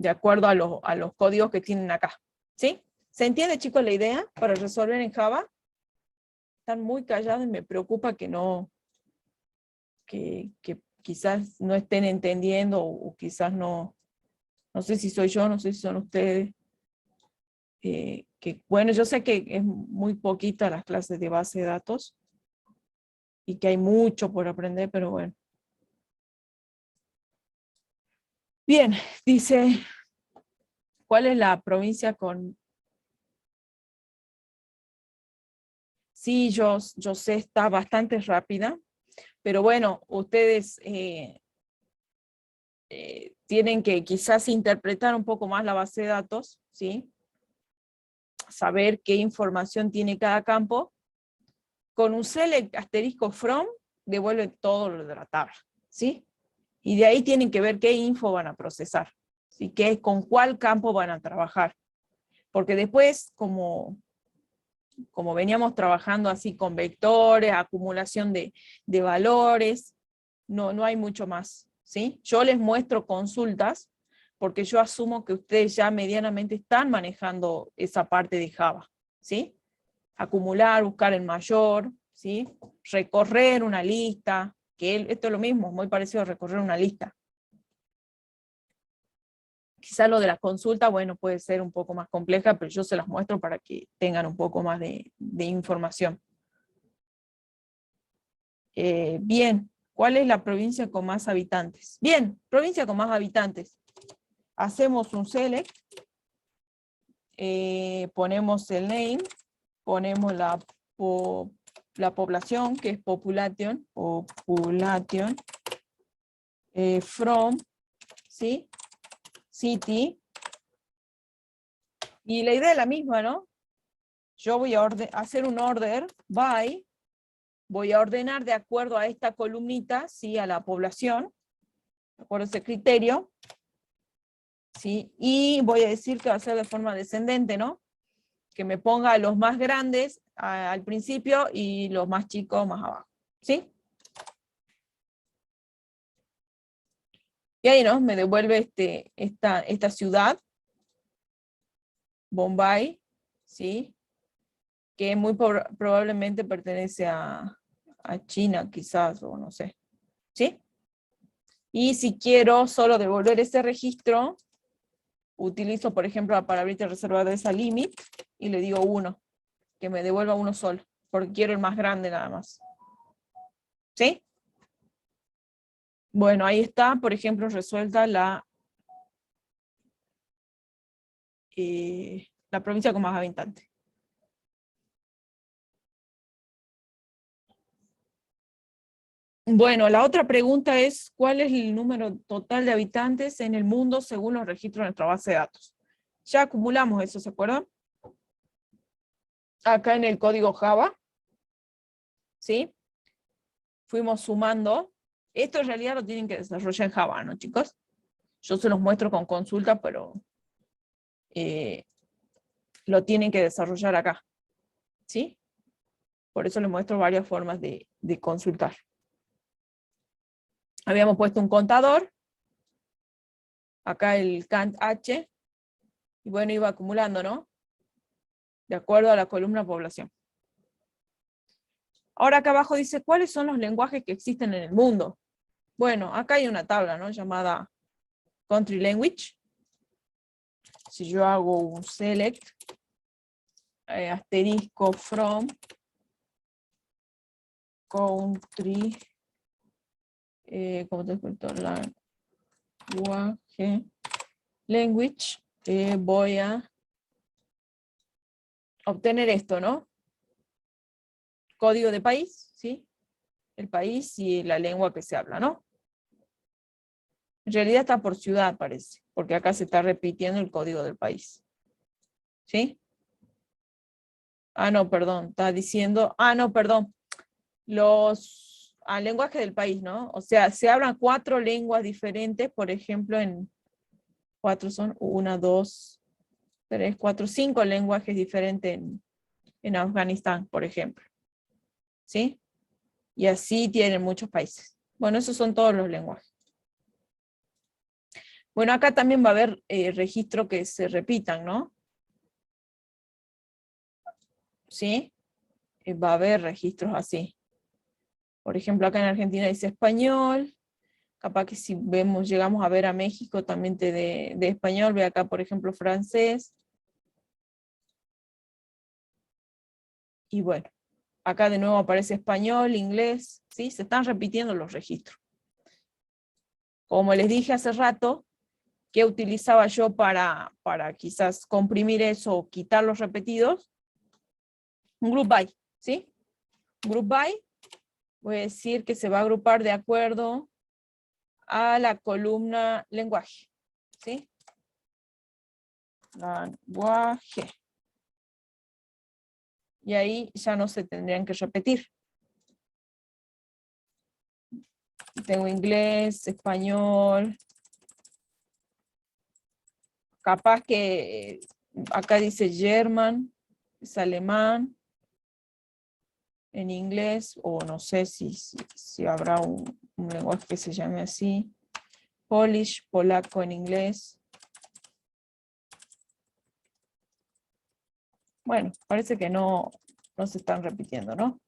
acuerdo a los códigos que tienen acá, ¿sí? ¿Se entiende, chicos, la idea para resolver en Java? Están muy callados y me preocupa que quizás no estén entendiendo, o quizás no sé si soy yo, no sé si son ustedes. Bueno, yo sé que es muy poquita las clases de base de datos y que hay mucho por aprender, pero bueno. Bien, dice, ¿cuál es la provincia con...? Sí, yo sé, está bastante rápida, pero bueno, ustedes tienen que quizás interpretar un poco más la base de datos, ¿sí? Saber qué información tiene cada campo. Con un select asterisco from, devuelve todo lo de la tabla, ¿sí? Y de ahí tienen que ver qué info van a procesar, ¿sí? Con cuál campo van a trabajar. Porque después, como veníamos trabajando así con vectores, acumulación de valores, no hay mucho más, ¿sí? Yo les muestro consultas porque yo asumo que ustedes ya medianamente están manejando esa parte de Java, ¿sí? Acumular, buscar el mayor, ¿sí? Recorrer una lista, esto es lo mismo, muy parecido a recorrer una lista. Quizá lo de la consulta, bueno, puede ser un poco más compleja, pero yo se las muestro para que tengan un poco más de información. Bien, ¿cuál es la provincia con más habitantes? Bien, provincia con más habitantes. Hacemos un select, ponemos el name, ponemos la población, que es population, from, ¿sí? City. Y la idea es la misma, ¿no? Yo voy a hacer un order by, voy a ordenar de acuerdo a esta columnita, ¿sí? A la población, de acuerdo a ese criterio, ¿sí? Y voy a decir que va a ser de forma descendente, ¿no? Que me ponga los más grandes al principio y los más chicos más abajo, ¿sí? Y ahí, ¿no? Me devuelve esta ciudad, Bombay, ¿sí? Que muy probablemente pertenece a China, quizás, o no sé, ¿sí? Y si quiero solo devolver ese registro, utilizo, por ejemplo, la palabrita reservada de esa limit, y le digo 1, que me devuelva uno solo, porque quiero el más grande nada más. ¿Sí? Bueno, ahí está, por ejemplo, resuelta la provincia con más habitantes. Bueno, la otra pregunta es, ¿cuál es el número total de habitantes en el mundo según los registros de nuestra base de datos? Ya acumulamos eso, ¿se acuerdan? Acá en el código Java, ¿sí? Fuimos sumando. Esto en realidad lo tienen que desarrollar en Java, ¿no, chicos? Yo se los muestro con consulta, pero lo tienen que desarrollar acá, ¿sí? Por eso les muestro varias formas de consultar. Habíamos puesto un contador, acá el cant h, y bueno, iba acumulando, ¿no? De acuerdo a la columna población. Ahora acá abajo dice, ¿cuáles son los lenguajes que existen en el mundo? Bueno, acá hay una tabla, ¿no? Llamada Country Language. Si yo hago un select, asterisco from, country, ¿cómo te explico? Language, voy a obtener esto, ¿no? Código de país, ¿sí? El país y la lengua que se habla, ¿no? En realidad está por ciudad, parece, porque acá se está repitiendo el código del país. ¿Sí? Ah, no, perdón, está diciendo, no, perdón, lenguaje del país, ¿no? O sea, se hablan 4 lenguas diferentes, por ejemplo, 4 son 1, 2, 3, 4, 5 lenguajes diferentes en Afganistán, por ejemplo. ¿Sí? Y así tienen muchos países. Bueno, esos son todos los lenguajes. Bueno, acá también va a haber registros que se repitan, ¿no? ¿Sí? Va a haber registros así. Por ejemplo, acá en Argentina dice español. Capaz que si llegamos a ver a México también de español. Ve acá, por ejemplo, francés. Y bueno, acá de nuevo aparece español, inglés. ¿Sí? Se están repitiendo los registros. Como les dije hace rato, ¿qué utilizaba yo para quizás comprimir eso o quitar los repetidos? Un group by, ¿sí? Group by, voy a decir que se va a agrupar de acuerdo a la columna lenguaje, ¿sí? Lenguaje. Y ahí ya no se tendrían que repetir. Tengo inglés, español. Capaz que acá dice German, es alemán. En inglés, o no sé si habrá un lenguaje que se llame así. Polish, polaco en inglés. Bueno, parece que no se están repitiendo, ¿no?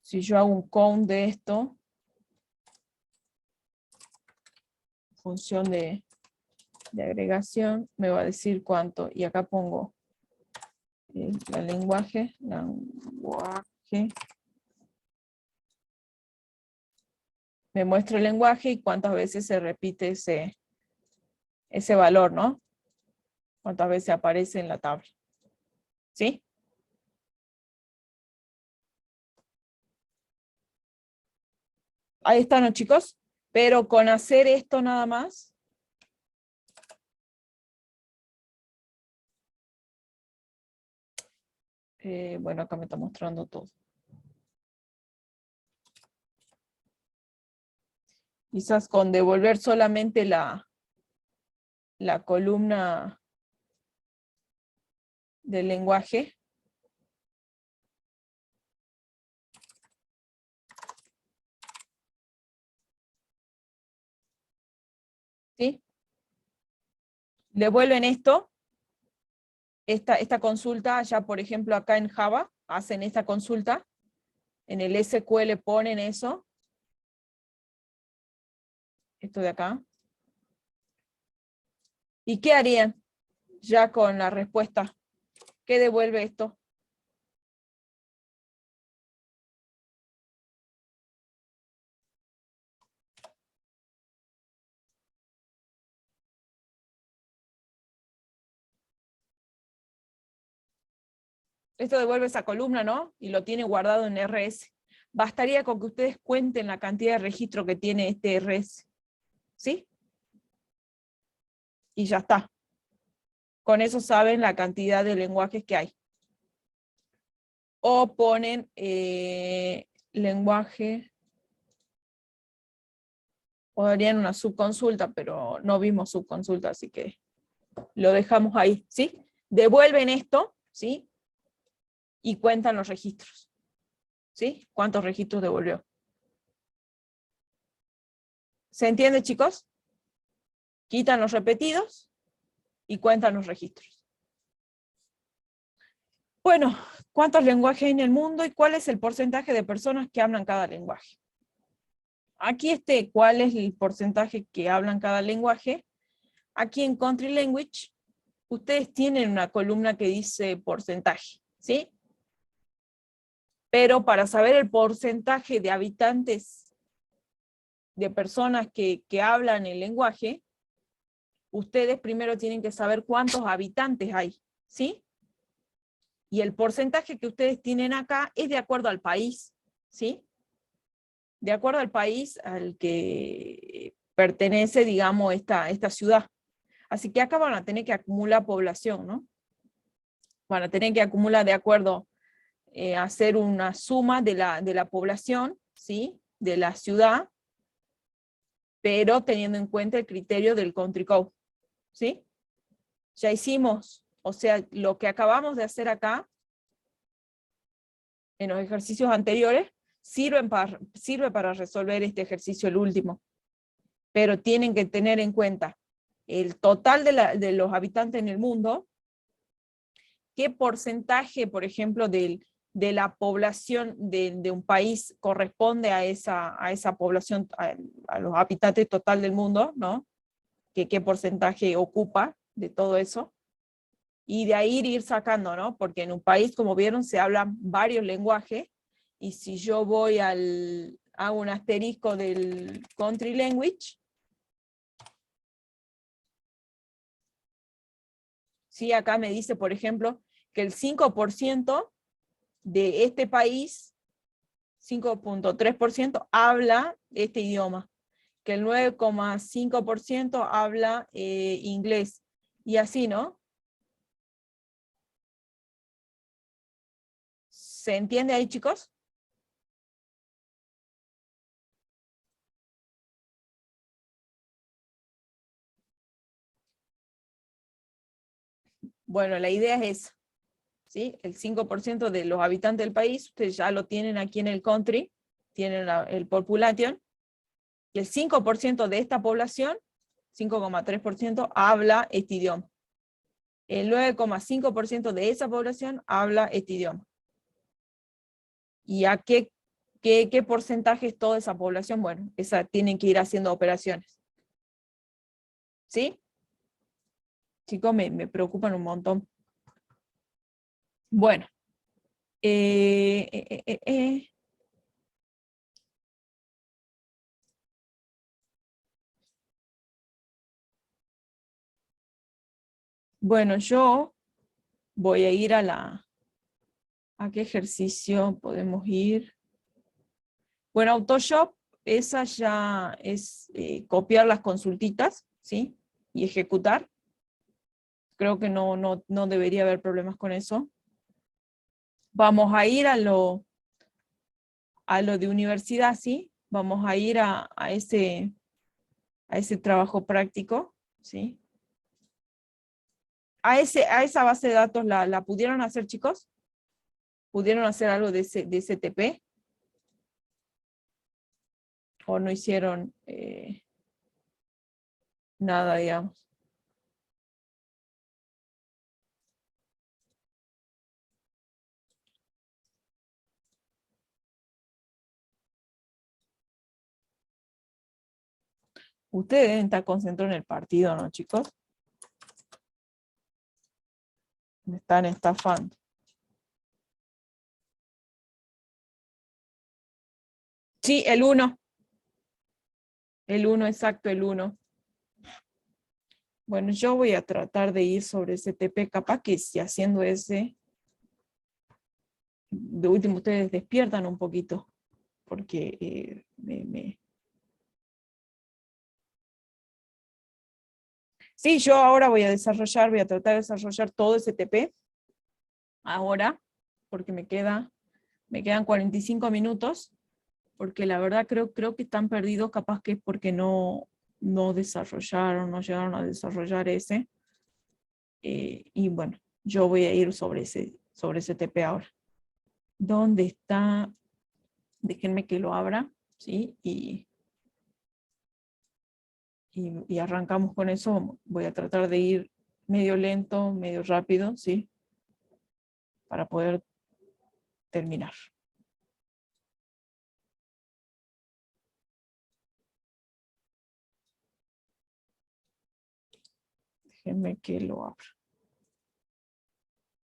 Si yo hago un count de esto, función de de agregación me va a decir cuánto, y acá pongo el lenguaje, me muestra el lenguaje y cuántas veces se repite ese valor, ¿no? Cuántas veces aparece en la tabla. ¿Sí? Ahí están los chicos, pero con hacer esto nada más, bueno, acá me está mostrando todo. Quizás con devolver solamente la columna del lenguaje. ¿Sí? Devuelven esto, esta consulta, ya por ejemplo acá en Java, hacen esta consulta, en el SQL ponen eso, esto de acá. ¿Y qué harían ya con la respuesta? ¿Qué devuelve esto? Esto devuelve esa columna, ¿no? Y lo tiene guardado en RS. Bastaría con que ustedes cuenten la cantidad de registro que tiene este RS. ¿Sí? Y ya está. Con eso saben la cantidad de lenguajes que hay. O ponen lenguaje, o harían una subconsulta, pero no vimos subconsulta, así que lo dejamos ahí, ¿sí? Devuelven esto, ¿sí? Y cuentan los registros, ¿sí? ¿Cuántos registros devolvió? ¿Se entiende, chicos? Quitan los repetidos y cuentan los registros. Bueno, ¿cuántos lenguajes hay en el mundo y cuál es el porcentaje de personas que hablan cada lenguaje? Aquí cuál es el porcentaje que hablan cada lenguaje. Aquí en Country Language, ustedes tienen una columna que dice porcentaje, ¿sí? Pero para saber el porcentaje de habitantes, de personas que hablan el lenguaje, ustedes primero tienen que saber cuántos habitantes hay, ¿sí? Y el porcentaje que ustedes tienen acá es de acuerdo al país, ¿sí? De acuerdo al país al que pertenece, digamos, esta ciudad. Así que acá van a tener que acumular población, ¿no? Van a tener que acumular de acuerdo, hacer una suma de la población, ¿sí? De la ciudad, pero teniendo en cuenta el criterio del country code, ¿sí? Ya hicimos, o sea, lo que acabamos de hacer acá, en los ejercicios anteriores, sirve para resolver este ejercicio, el último. Pero tienen que tener en cuenta el total de los habitantes en el mundo, qué porcentaje, por ejemplo, de la población de un país corresponde a esa población, a los habitantes total del mundo, ¿no? Qué porcentaje ocupa de todo eso. Y de ahí ir sacando, ¿no? Porque en un país, como vieron, se hablan varios lenguajes, y si yo voy hago un asterisco del country language, ¿sí? Acá me dice, por ejemplo, que el 5% de este país, 5.3% habla este idioma, que el 9,5% habla inglés, y así, ¿no? ¿Se entiende ahí, chicos? Bueno, la idea es esa, ¿sí? El 5% de los habitantes del país, ustedes ya lo tienen aquí en el country, tienen el population, y el 5% de esta población, 5,3%, habla este idioma. El 9,5% de esa población habla este idioma. ¿Y a qué porcentaje es toda esa población? Bueno, tienen que ir haciendo operaciones. ¿Sí? Chicos, me preocupan un montón. Bueno. Bueno, yo voy a ir ¿a qué ejercicio podemos ir? Bueno, Autoshop, esa ya es copiar las consultitas, ¿sí? Y ejecutar. Creo que no debería haber problemas con eso. Vamos a ir a lo de universidad, ¿sí? Vamos a ir a ese trabajo práctico, ¿sí? A esa base de datos, ¿la pudieron hacer, chicos? ¿Pudieron hacer algo de ese TP? ¿O no hicieron nada, digamos? Ustedes deben estar concentrados en el partido, ¿no, chicos? Me están estafando. Sí, el 1. El 1, exacto, el 1. Bueno, yo voy a tratar de ir sobre ese TP, capaz que si haciendo ese, de último ustedes despiertan un poquito, porque Sí, yo ahora voy a tratar de desarrollar todo ese TP, ahora, porque me quedan 45 minutos, porque la verdad creo que están perdidos, capaz que es porque no desarrollaron, no llegaron a desarrollar ese. Y bueno, yo voy a ir sobre ese TP ahora. ¿Dónde está? Déjenme que lo abra, ¿sí? Y arrancamos con eso. Voy a tratar de ir medio lento, medio rápido, ¿sí? Para poder terminar. Déjenme que lo abra.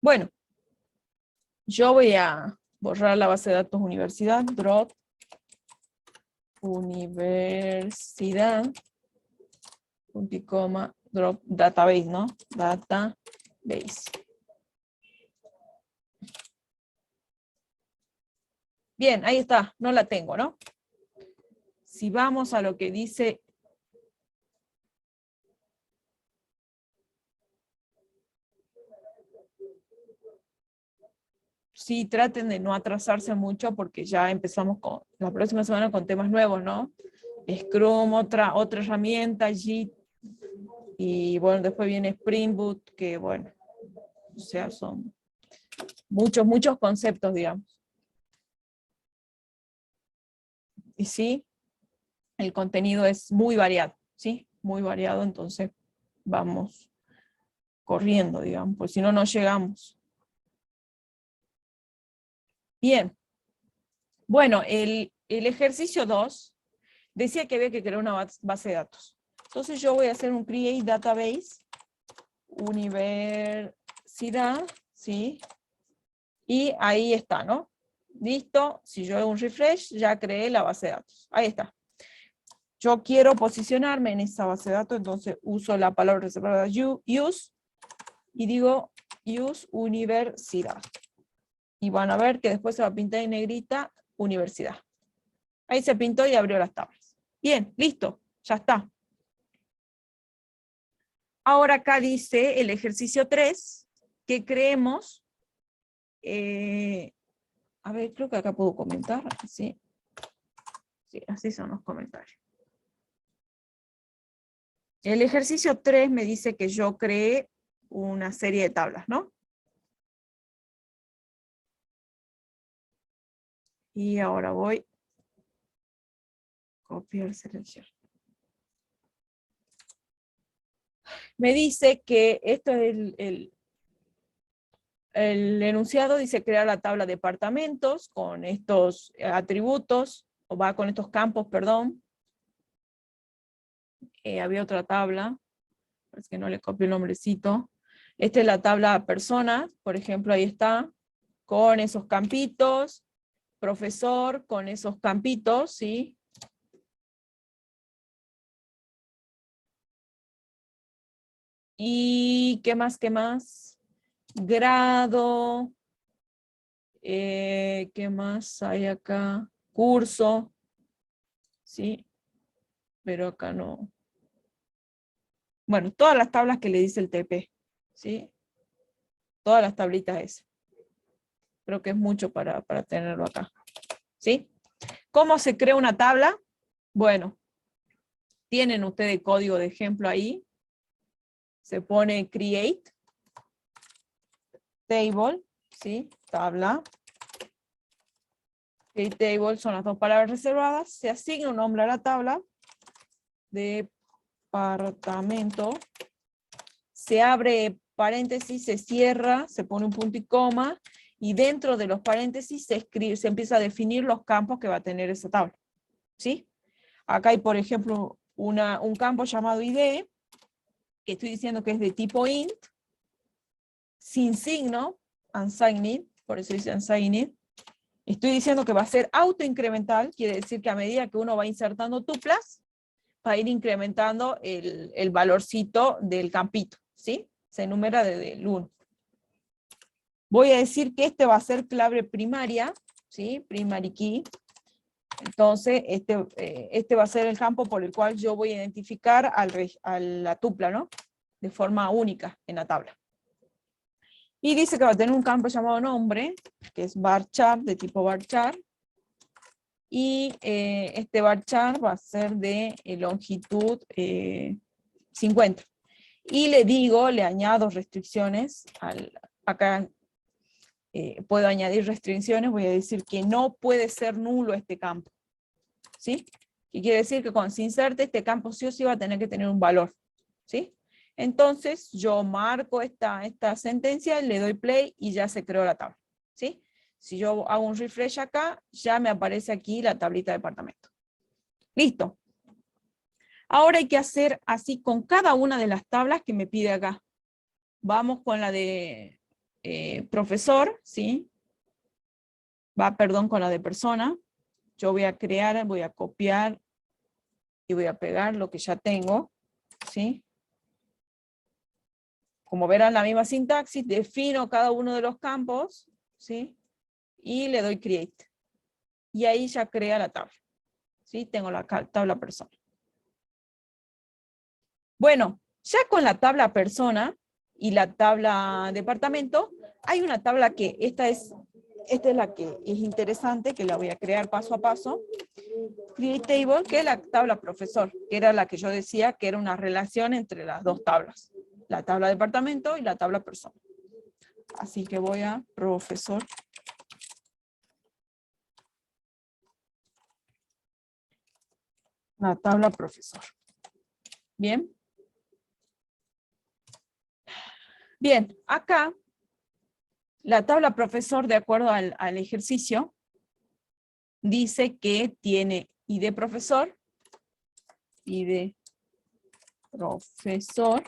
Bueno, yo voy a borrar la base de datos universidad, drop universidad, punto y coma, drop database, ¿no? Database. Bien, ahí está, no la tengo, ¿no? Si vamos a lo que dice sí, traten de no atrasarse mucho porque ya empezamos con la próxima semana con temas nuevos, ¿no? Scrum, otra herramienta, Git, y bueno, después viene Spring Boot, que bueno, o sea, son muchos conceptos, digamos. Y sí, el contenido es muy variado, ¿sí? Muy variado, entonces vamos corriendo, digamos, pues si no, no llegamos. Bien. Bueno, el ejercicio 2 decía que había que crear una base de datos. Entonces yo voy a hacer un create database, universidad, ¿sí? Y ahí está, ¿no? Listo, si yo hago un refresh, ya creé la base de datos. Ahí está. Yo quiero posicionarme en esa base de datos, entonces uso la palabra reservada use, y digo use universidad. Y van a ver que después se va a pintar en negrita universidad. Ahí se pintó y abrió las tablas. Bien, listo, ya está. Ahora acá dice el ejercicio 3, que creemos, a ver, creo que acá puedo comentar, ¿sí? Sí, así son los comentarios. El ejercicio 3 me dice que yo creé una serie de tablas, ¿no? Y ahora voy a copiar, selección. Me dice que esto es el enunciado, dice crear la tabla de departamentos con estos atributos, o va con estos campos, perdón. Había otra tabla. Parece que no le copio el nombrecito. Esta es la tabla personas, por ejemplo, ahí está, con esos campitos, profesor con esos campitos, ¿sí? Y ¿qué más? ¿Qué más? Grado. ¿Qué más hay acá? Curso. ¿Sí? Pero acá no. Bueno, todas las tablas que le dice el TP. ¿Sí? Todas las tablitas esas. Creo que es mucho para tenerlo acá. ¿Sí? ¿Cómo se crea una tabla? Bueno, tienen ustedes código de ejemplo ahí. Se pone create table, ¿sí? Tabla. Create table son las dos palabras reservadas. Se asigna un nombre a la tabla. Departamento. Se abre paréntesis, se cierra, se pone un punto y coma, y dentro de los paréntesis se empieza a definir los campos que va a tener esa tabla. ¿Sí? Acá hay, por ejemplo, un campo llamado ID, que estoy diciendo que es de tipo int, sin signo, unsigned, por eso dice unsigned. Estoy diciendo que va a ser autoincremental, quiere decir que a medida que uno va insertando tuplas, va a ir incrementando el valorcito del campito, ¿sí? Se enumera desde el 1. Voy a decir que este va a ser clave primaria, ¿sí? Primary key. Entonces, este va a ser el campo por el cual yo voy a identificar a la tupla, ¿no? De forma única en la tabla. Y dice que va a tener un campo llamado nombre, que es varchar, de tipo varchar. Y este varchar va a ser de longitud 50. Y le digo, le añado restricciones. Acá puedo añadir restricciones, voy a decir que no puede ser nulo este campo. ¿Sí? Y quiere decir que cuando se inserte este campo sí o sí va a tener que tener un valor. ¿Sí? Entonces yo marco esta sentencia, le doy play y ya se creó la tabla. ¿Sí? Si yo hago un refresh acá, ya me aparece aquí la tablita de departamento. Listo. Ahora hay que hacer así con cada una de las tablas que me pide acá. Vamos con la de profesor, ¿sí? Perdón, con la de persona. Yo voy a crear, voy a copiar y voy a pegar lo que ya tengo, ¿sí? Como verán, la misma sintaxis, defino cada uno de los campos, ¿sí? Y le doy create. Y ahí ya crea la tabla. ¿Sí? Tengo la tabla persona. Bueno, ya con la tabla persona y la tabla departamento, hay una tabla que esta es la que es interesante, que la voy a crear paso a paso. Create table, que es la tabla profesor, que era la que yo decía que era una relación entre las dos tablas. La tabla departamento y la tabla persona. Así que voy a profesor. La tabla profesor. Bien. Bien, acá la tabla profesor, de acuerdo al ejercicio, dice que tiene ID profesor, ID profesor,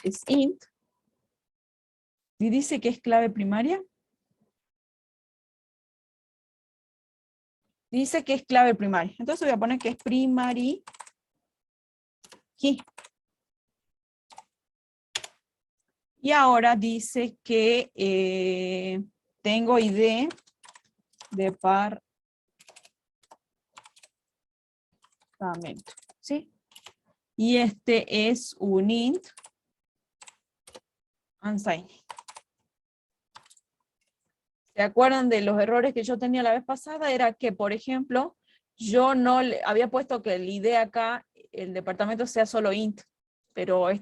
es int, y dice que es clave primaria. Dice que es clave primaria. Entonces voy a poner que es primary key. Y ahora dice que tengo ID departamento. ¿Sí? Y este es un int unsigned. ¿Se acuerdan de los errores que yo tenía la vez pasada? Era que, por ejemplo, yo no le había puesto que el ID acá, el departamento sea solo int, pero es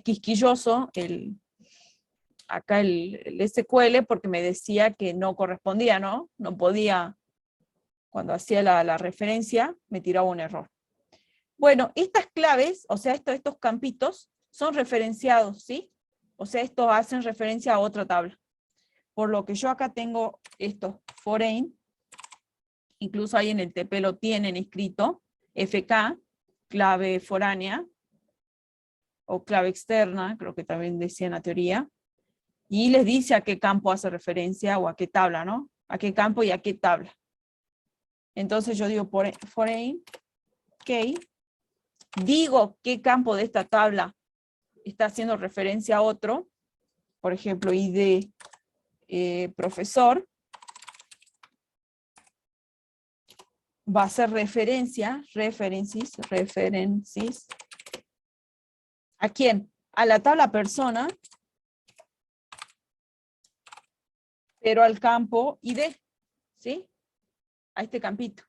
quisquilloso acá el SQL porque me decía que no correspondía, ¿no? No podía, cuando hacía la referencia, me tiraba un error. Bueno, estas claves, o sea, estos campitos, son referenciados, ¿sí? O sea, estos hacen referencia a otra tabla. Por lo que yo acá tengo estos foreign, incluso ahí en el TP lo tienen escrito, FK, clave foránea, o clave externa, creo que también decía en la teoría, y les dice a qué campo hace referencia o a qué tabla, ¿no? A qué campo y a qué tabla. Entonces yo digo foreign key, digo qué campo de esta tabla está haciendo referencia a otro, por ejemplo, ID profesor, va a hacer referencia, references, ¿a quién? A la tabla persona, pero al campo ID, ¿sí? A este campito.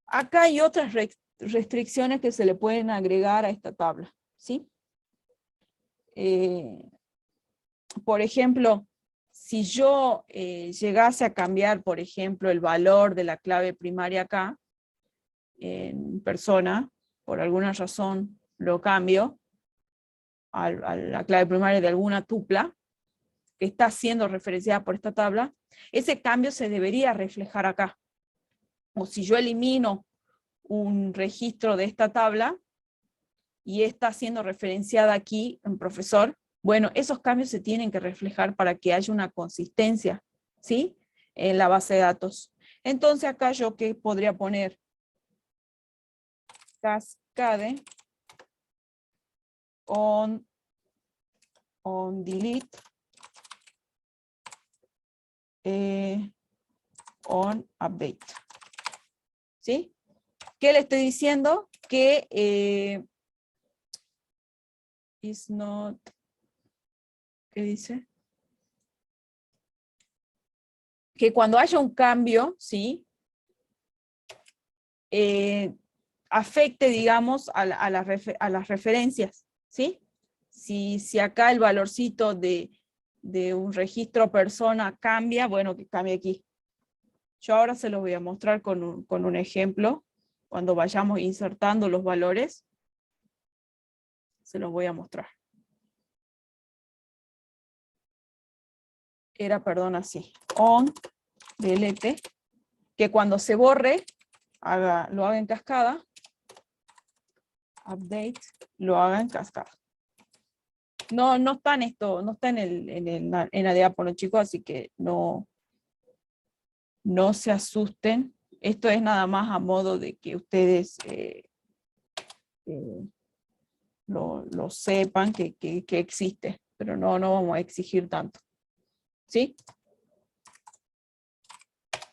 Acá hay otras restricciones que se le pueden agregar a esta tabla, ¿sí? Por ejemplo, si yo llegase a cambiar, por ejemplo, el valor de la clave primaria acá, en persona, por alguna razón lo cambio a la clave primaria de alguna tupla, que está siendo referenciada por esta tabla, ese cambio se debería reflejar acá. O si yo elimino un registro de esta tabla, y está siendo referenciada aquí en profesor, bueno, esos cambios se tienen que reflejar para que haya una consistencia, ¿sí? En la base de datos. Entonces acá yo que podría poner cascade on delete on update. ¿Sí? ¿Qué le estoy diciendo? Que is not, ¿qué dice? Que cuando haya un cambio, ¿sí? Afecte, digamos, a las referencias, ¿sí? Si acá el valorcito de un registro persona cambia, bueno, que cambie aquí. Yo ahora se los voy a mostrar con un ejemplo. Cuando vayamos insertando los valores, se los voy a mostrar. Era, perdón, así. On, delete, que cuando se borre, lo haga en cascada. Update, lo haga en cascada. No está en esto, no está en la diápono, chicos, así que no se asusten. Esto es nada más a modo de que ustedes lo sepan que existe, pero no vamos a exigir tanto. ¿Sí?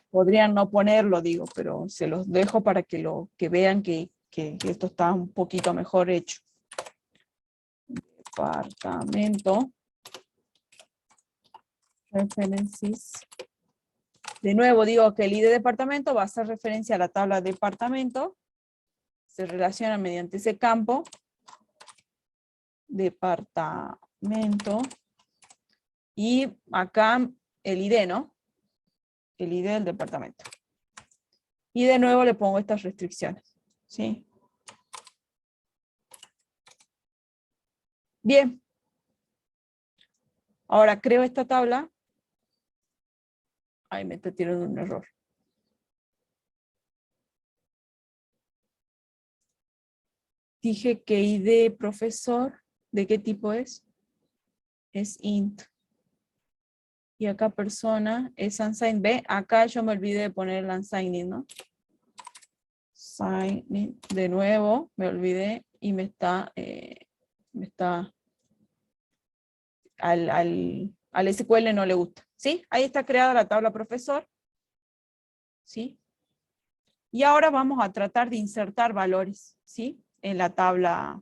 Podrían no ponerlo, digo, pero se los dejo para que vean que esto está un poquito mejor hecho. Departamento. References. De nuevo digo que el ID departamento va a hacer referencia a la tabla departamento. Se relaciona mediante ese campo. Departamento. Y acá el ID, ¿no? El ID del departamento. Y de nuevo le pongo estas restricciones. ¿Sí? Bien. Ahora creo esta tabla. Ay, me está tirando un error. Dije que ID profesor, ¿de qué tipo es? Es int. Y acá persona es unsigned. ¿Ve? Acá yo me olvidé de poner el unsigned, ¿no? Sign de nuevo, me olvidé y me está al SQL no le gusta. ¿Sí? Ahí está creada la tabla profesor. ¿Sí? Y ahora vamos a tratar de insertar valores, ¿sí? En la tabla,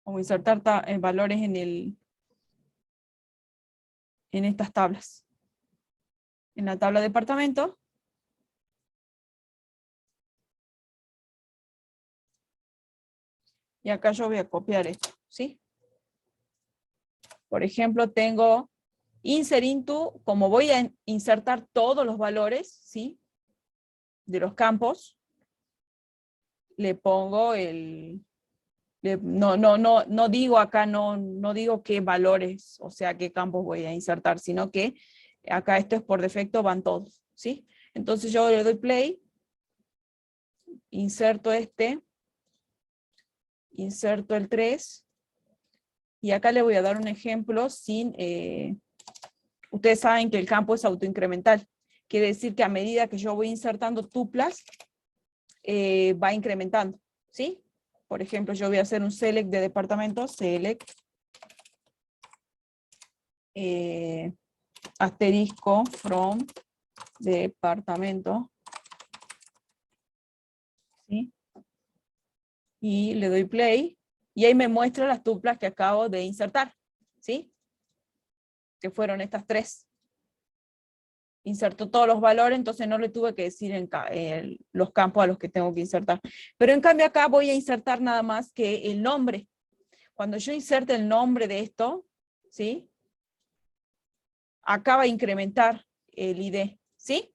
o insertar valores en estas tablas. En la tabla departamento. Y acá yo voy a copiar esto, ¿sí? Por ejemplo, tengo insert into, como voy a insertar todos los valores, ¿sí? De los campos, le pongo no digo acá, no digo qué valores, o sea, qué campos voy a insertar, sino que acá esto es por defecto, van todos, ¿sí? Entonces yo le doy play, inserto este, inserto el 3, y acá le voy a dar un ejemplo sin, ustedes saben que el campo es autoincremental, quiere decir que a medida que yo voy insertando tuplas, va incrementando, ¿sí? Por ejemplo, yo voy a hacer un select de departamento, select, asterisco from departamento, ¿sí? Y le doy play, y ahí me muestra las tuplas que acabo de insertar, ¿sí? Que fueron estas 3. Insertó todos los valores, entonces no le tuve que decir los campos a los que tengo que insertar. Pero en cambio acá voy a insertar nada más que el nombre. Cuando yo inserte el nombre de esto, ¿sí? Acá va a incrementar el ID, ¿sí?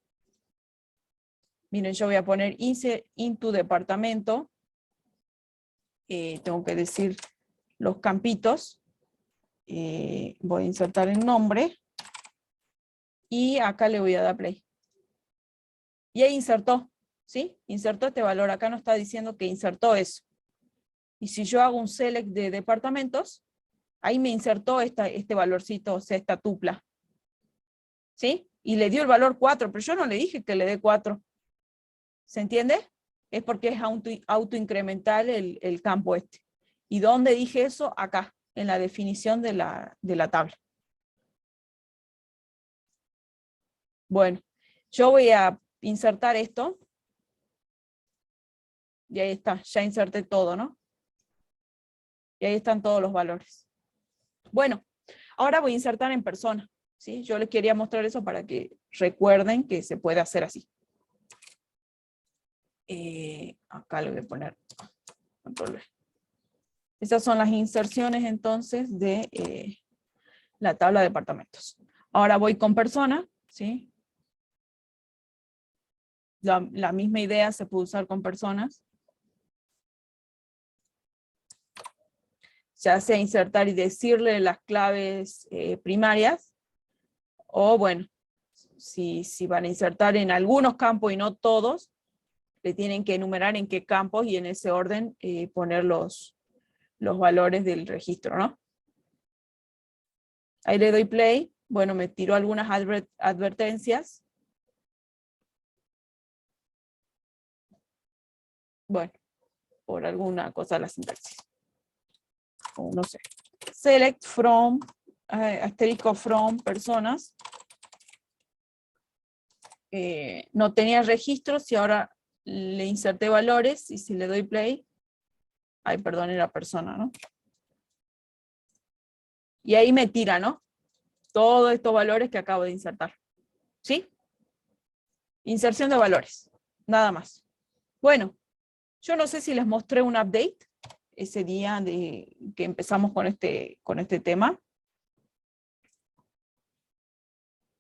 Miren, yo voy a poner insert into departamento. Tengo que decir los campitos. Voy a insertar el nombre. Y acá le voy a dar play. Y ahí insertó, ¿sí? Insertó este valor. Acá no está diciendo que insertó eso. Y si yo hago un select de departamentos, ahí me insertó este valorcito, o sea, esta tupla. ¿Sí? Y le dio el valor 4, pero yo no le dije que le dé 4. ¿Se entiende? Es porque es autoincremental el campo este. ¿Y dónde dije eso? Acá, en la definición de la tabla. Bueno, yo voy a insertar esto. Y ahí está, ya inserté todo, ¿no? Y ahí están todos los valores. Bueno, ahora voy a insertar en persona, ¿sí? Yo les quería mostrar eso para que recuerden que se puede hacer así. Acá le voy a poner control V. Estas son las inserciones entonces de la tabla de departamentos. Ahora voy con persona, ¿sí? La misma idea se puede usar con personas. Ya sea insertar y decirle las claves primarias, o bueno, si van a insertar en algunos campos y no todos, le tienen que enumerar en qué campos y en ese orden poner los valores del registro, ¿no? Ahí le doy play. Bueno, me tiró algunas advertencias. Bueno, por alguna cosa de la sintaxis. O no sé. Select from, asterisco from personas. No tenía registros y ahora le inserté valores y si le doy play, ay, perdón, era persona, ¿no? Y ahí me tira, ¿no? Todos estos valores que acabo de insertar. ¿Sí? Inserción de valores. Nada más. Bueno, yo no sé si les mostré un update ese día que empezamos con este tema.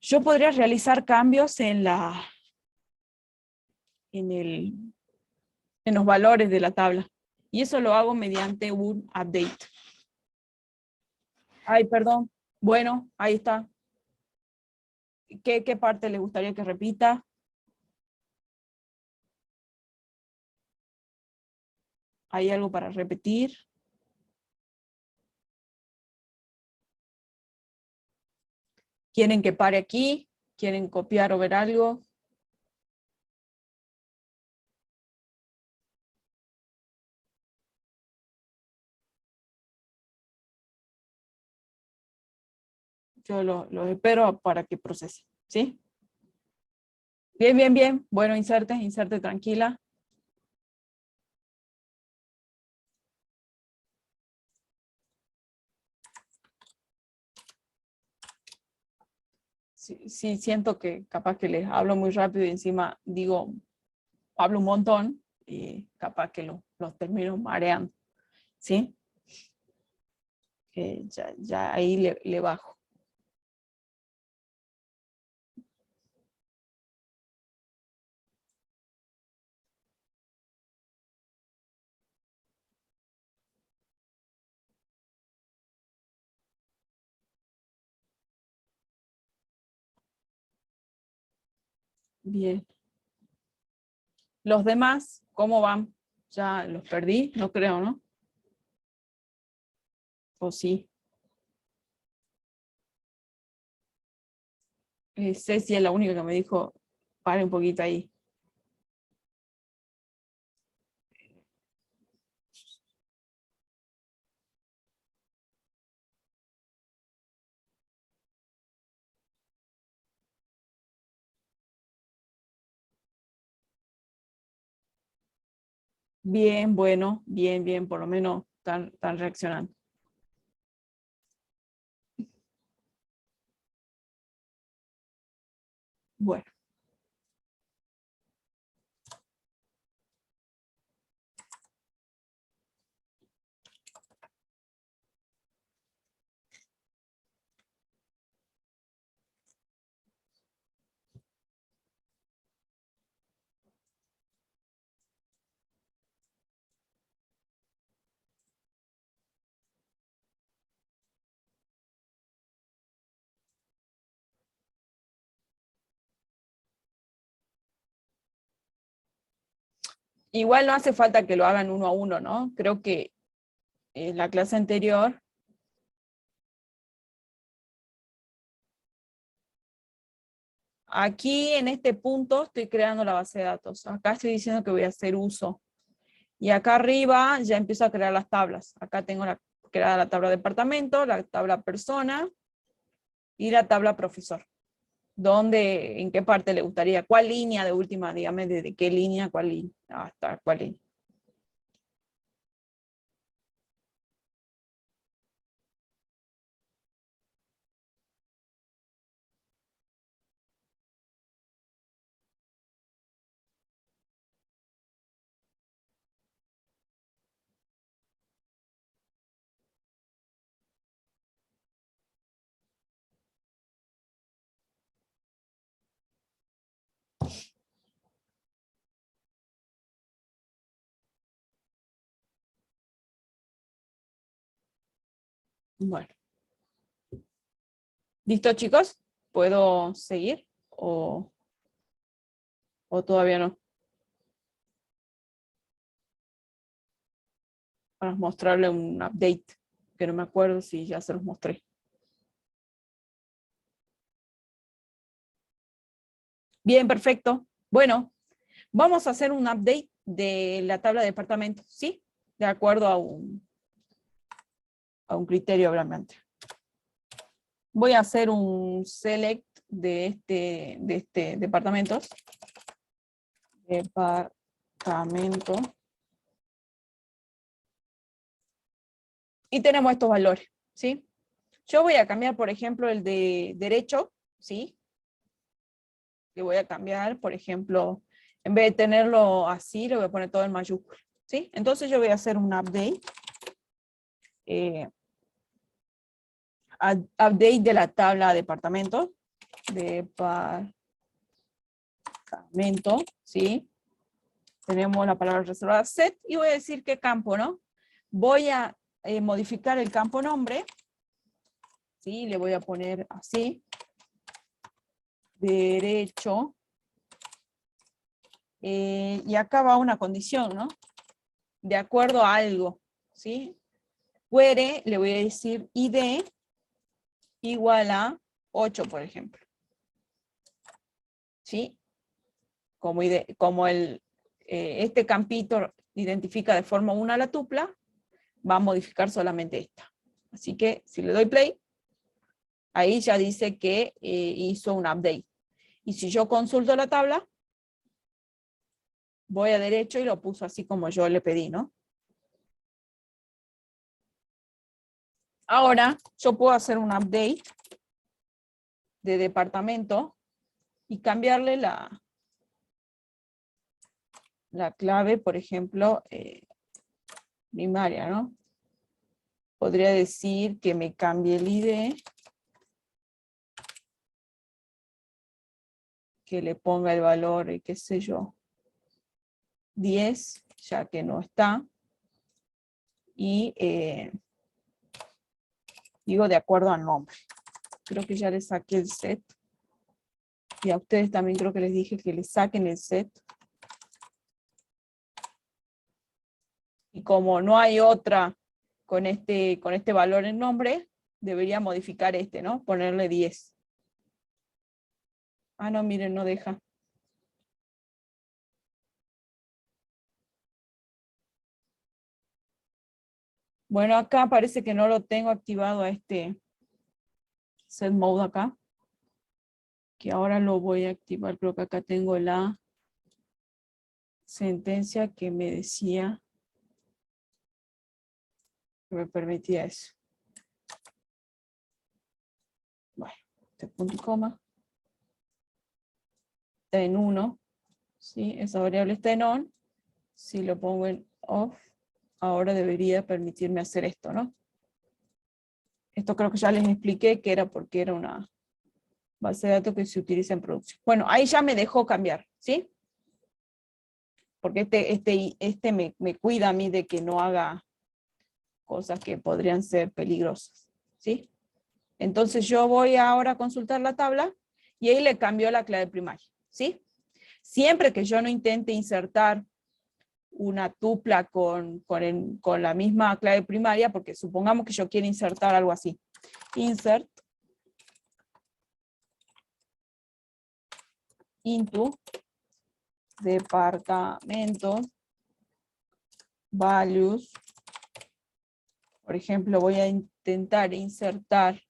Yo podría realizar cambios en los valores de la tabla. Y eso lo hago mediante un update. Ay, perdón. Bueno, ahí está. ¿Qué parte le gustaría que repita? ¿Hay algo para repetir? ¿Quieren que pare aquí? ¿Quieren copiar o ver algo? Yo los espero para que procese. ¿Sí? Bien, bien, bien. Bueno, inserte tranquila. Sí, siento que capaz que les hablo muy rápido y encima digo, hablo un montón y capaz que los termino mareando. ¿Sí? Ya ahí le bajo. Bien. Los demás, ¿cómo van? Ya los perdí, no creo, ¿no? ¿O sí? Ceci es la única que me dijo, pare un poquito ahí. Bien, bueno, bien, por lo menos están reaccionando. Bueno. Igual no hace falta que lo hagan uno a uno, ¿no? Creo que en la clase anterior aquí en este punto estoy creando la base de datos. Acá estoy diciendo que voy a hacer uso. Y acá arriba ya empiezo a crear las tablas. Acá tengo creada la tabla departamento, la tabla persona y la tabla profesor. ¿Dónde, en qué parte le gustaría? ¿Cuál línea de última? Dígame desde qué línea, cuál línea, hasta cuál línea. Bueno. ¿Listo, chicos? ¿Puedo seguir o todavía no? Para mostrarle un update, que no me acuerdo si ya se los mostré. Bien, perfecto. Bueno, vamos a hacer un update de la tabla de departamentos, ¿sí? De acuerdo a un criterio, obviamente. Voy a hacer un select de este departamento. Departamento. Y tenemos estos valores, ¿sí? Yo voy a cambiar, por ejemplo, el de derecho, ¿sí? Le voy a cambiar, por ejemplo, en vez de tenerlo así, le voy a poner todo en mayúscula, ¿sí? Entonces yo voy a hacer un update. Update de la tabla de departamento. Departamento, ¿sí? Tenemos la palabra reservada set y voy a decir qué campo, ¿no? Voy a modificar el campo nombre, ¿sí? Le voy a poner así. Derecho. Y acá va una condición, ¿no? De acuerdo a algo, ¿sí? Query, le voy a decir ID igual a 8, por ejemplo. ¿Sí? Como este campito identifica de forma 1 la tupla, va a modificar solamente esta. Así que si le doy play, ahí ya dice que hizo un update. Y si yo consulto la tabla, voy a derecho y lo puso así como yo le pedí, ¿no? Ahora yo puedo hacer un update de departamento y cambiarle la clave, por ejemplo, primaria, ¿no? Podría decir que me cambie el ID, que le ponga el valor, qué sé yo, 10, ya que no está, y digo de acuerdo al nombre. Creo que ya le saqué el set, y a ustedes también creo que les dije que le saquen el set. Y como no hay otra con este valor en nombre, debería modificar este, ¿no? Ponerle 10. Ah, no, miren, no deja. Bueno, acá parece que no lo tengo activado a este set mode acá. Que ahora lo voy a activar. Creo que acá tengo la sentencia que me decía que me permitía eso. Bueno, este punto y coma. Está en 1. ¿Sí? Esa variable está en on. Si lo pongo en off, ahora debería permitirme hacer esto, ¿no? Esto creo que ya les expliqué que era porque era una base de datos que se utiliza en producción. Bueno, ahí ya me dejó cambiar, ¿sí? Porque este me cuida a mí de que no haga cosas que podrían ser peligrosas, ¿sí? Entonces yo voy ahora a consultar la tabla y ahí le cambió la clave primaria, ¿sí? Siempre que yo no intente insertar una tupla con la misma clave primaria, porque supongamos que yo quiero insertar algo así. Insert into departamento values. Por ejemplo, voy a intentar insertar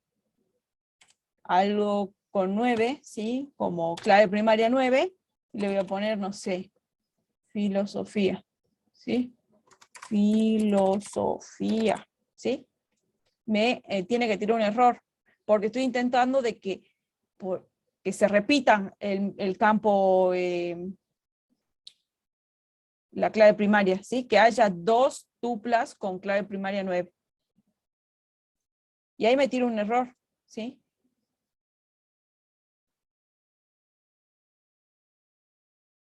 algo con 9, ¿sí? Como clave primaria 9, le voy a poner, no sé, filosofía, ¿sí? Filosofía, ¿sí? Me tiene que tirar un error, porque estoy intentando de que se repita el campo, la clave primaria, ¿sí? Que haya 2 tuplas con clave primaria 9. Y ahí me tira un error, ¿sí?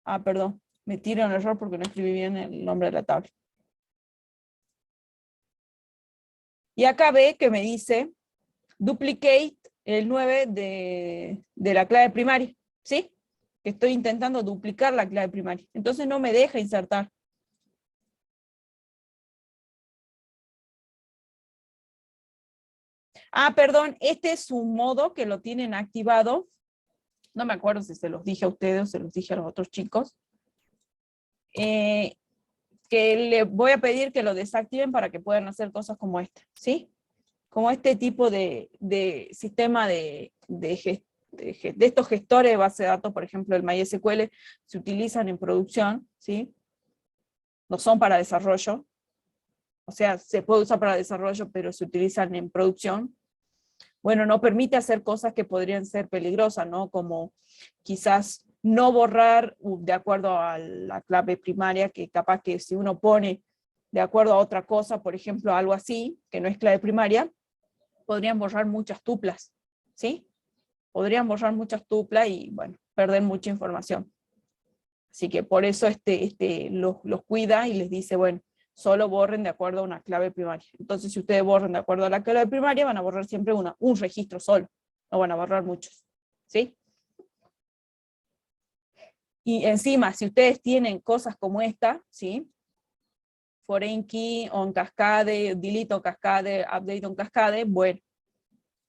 Ah, perdón, me tira un error porque no escribí bien el nombre de la tabla. Y acá ve que me dice duplicate el 9 de la clave primaria, ¿sí? Que estoy intentando duplicar la clave primaria. Entonces no me deja insertar. Ah, perdón, este es un modo que lo tienen activado. No me acuerdo si se los dije a ustedes o se los dije a los otros chicos. Que le voy a pedir que lo desactiven para que puedan hacer cosas como esta, ¿sí? Como este tipo de sistema de estos gestores de base de datos, por ejemplo, el MySQL, se utilizan en producción, ¿sí? No son para desarrollo. O sea, se puede usar para desarrollo, pero se utilizan en producción. Bueno, no permite hacer cosas que podrían ser peligrosas, ¿no? Como quizás no borrar de acuerdo a la clave primaria, que capaz que si uno pone de acuerdo a otra cosa, por ejemplo, algo así, que no es clave primaria, podrían borrar muchas tuplas, ¿sí? Podrían borrar muchas tuplas y, bueno, perder mucha información. Así que por eso los cuida y les dice, bueno, solo borren de acuerdo a una clave primaria. Entonces, si ustedes borran de acuerdo a la clave primaria, van a borrar siempre un registro solo, no van a borrar muchos, ¿sí? Y encima, si ustedes tienen cosas como esta, ¿sí? Foreign key on cascade, delete on cascade, update on cascade, bueno,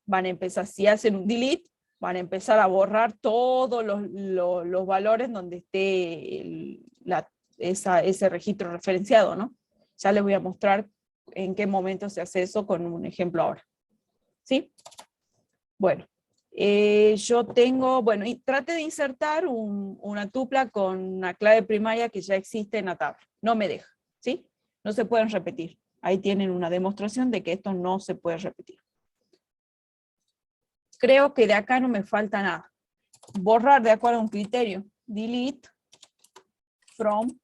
van a empezar, si hacen un delete, van a empezar a borrar todos los valores donde esté ese registro referenciado, ¿no? Ya les voy a mostrar en qué momento se hace eso con un ejemplo ahora. ¿Sí? Bueno, yo tengo, bueno, y trate de insertar una tupla con una clave primaria que ya existe en la tabla. No me deja, ¿sí? No se pueden repetir. Ahí tienen una demostración de que esto no se puede repetir. Creo que de acá no me falta nada. Borrar de acuerdo a un criterio. Delete from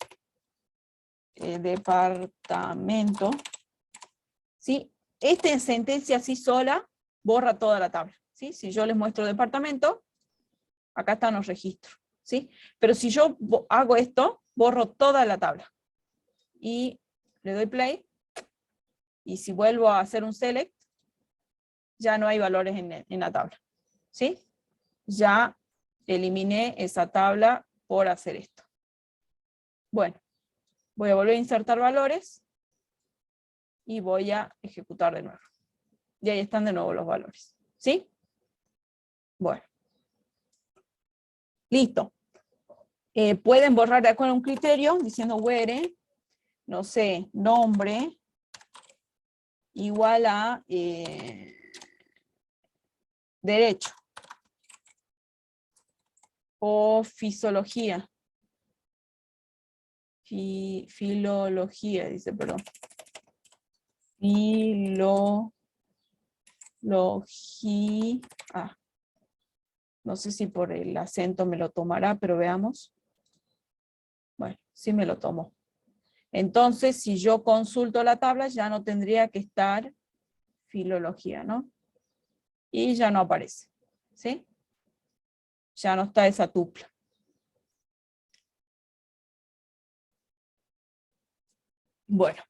departamento. ¿Sí? En sentencia así sola borra toda la tabla. ¿Sí? Si yo les muestro departamento, acá están los registros. ¿Sí? Pero si yo hago esto, borro toda la tabla. Y le doy play. Y si vuelvo a hacer un select, ya no hay valores en la tabla. ¿Sí? Ya eliminé esa tabla por hacer esto. Bueno, voy a volver a insertar valores y voy a ejecutar de nuevo. Y ahí están de nuevo los valores. ¿Sí? Bueno. Listo. Pueden borrar de acuerdo a un criterio diciendo where, no sé, nombre igual a derecho. O fisiología. Filología, dice, perdón. Filología. No sé si por el acento me lo tomará, pero veamos. Bueno, sí me lo tomó. Entonces, si yo consulto la tabla, ya no tendría que estar filología, ¿no? Y ya no aparece, ¿sí? Ya no está esa tupla. Bueno,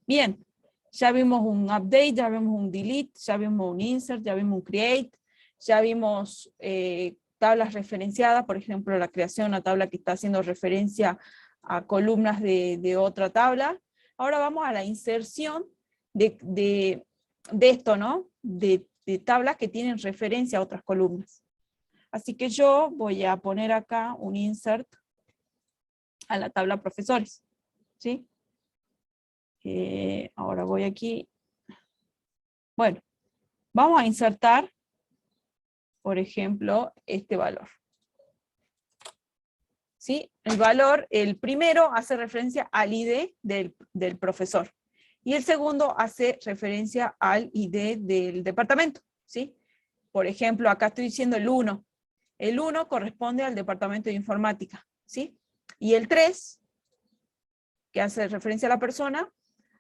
bien. Ya vimos un update, ya vimos un delete, ya vimos un insert, ya vimos un create, ya vimos tablas referenciadas, por ejemplo, la creación de una tabla que está haciendo referencia a columnas de otra tabla. Ahora vamos a la inserción de esto, ¿no? De tablas que tienen referencia a otras columnas. Así que yo voy a poner acá un insert a la tabla profesores, ¿sí? Ahora voy aquí. Bueno, vamos a insertar, por ejemplo, este valor. ¿Sí? El valor, el primero hace referencia al ID del profesor. Y el segundo hace referencia al ID del departamento. ¿Sí? Por ejemplo, acá estoy diciendo el 1. El 1 corresponde al departamento de informática. ¿Sí? Y el 3, que hace referencia a la persona,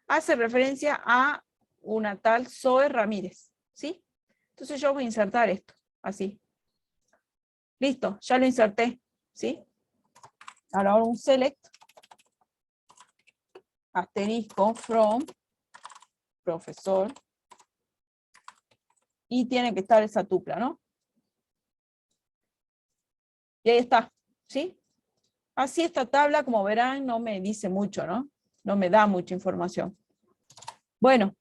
hace referencia a una tal Zoe Ramírez. ¿Sí? Entonces yo voy a insertar esto, así. Listo, ya lo inserté. ¿Sí? Ahora hago un select, asterisco, from, profesor, y tiene que estar esa tupla, ¿no? Y ahí está, ¿sí? Así esta tabla, como verán, no me dice mucho, ¿no? No me da mucha información. Bueno,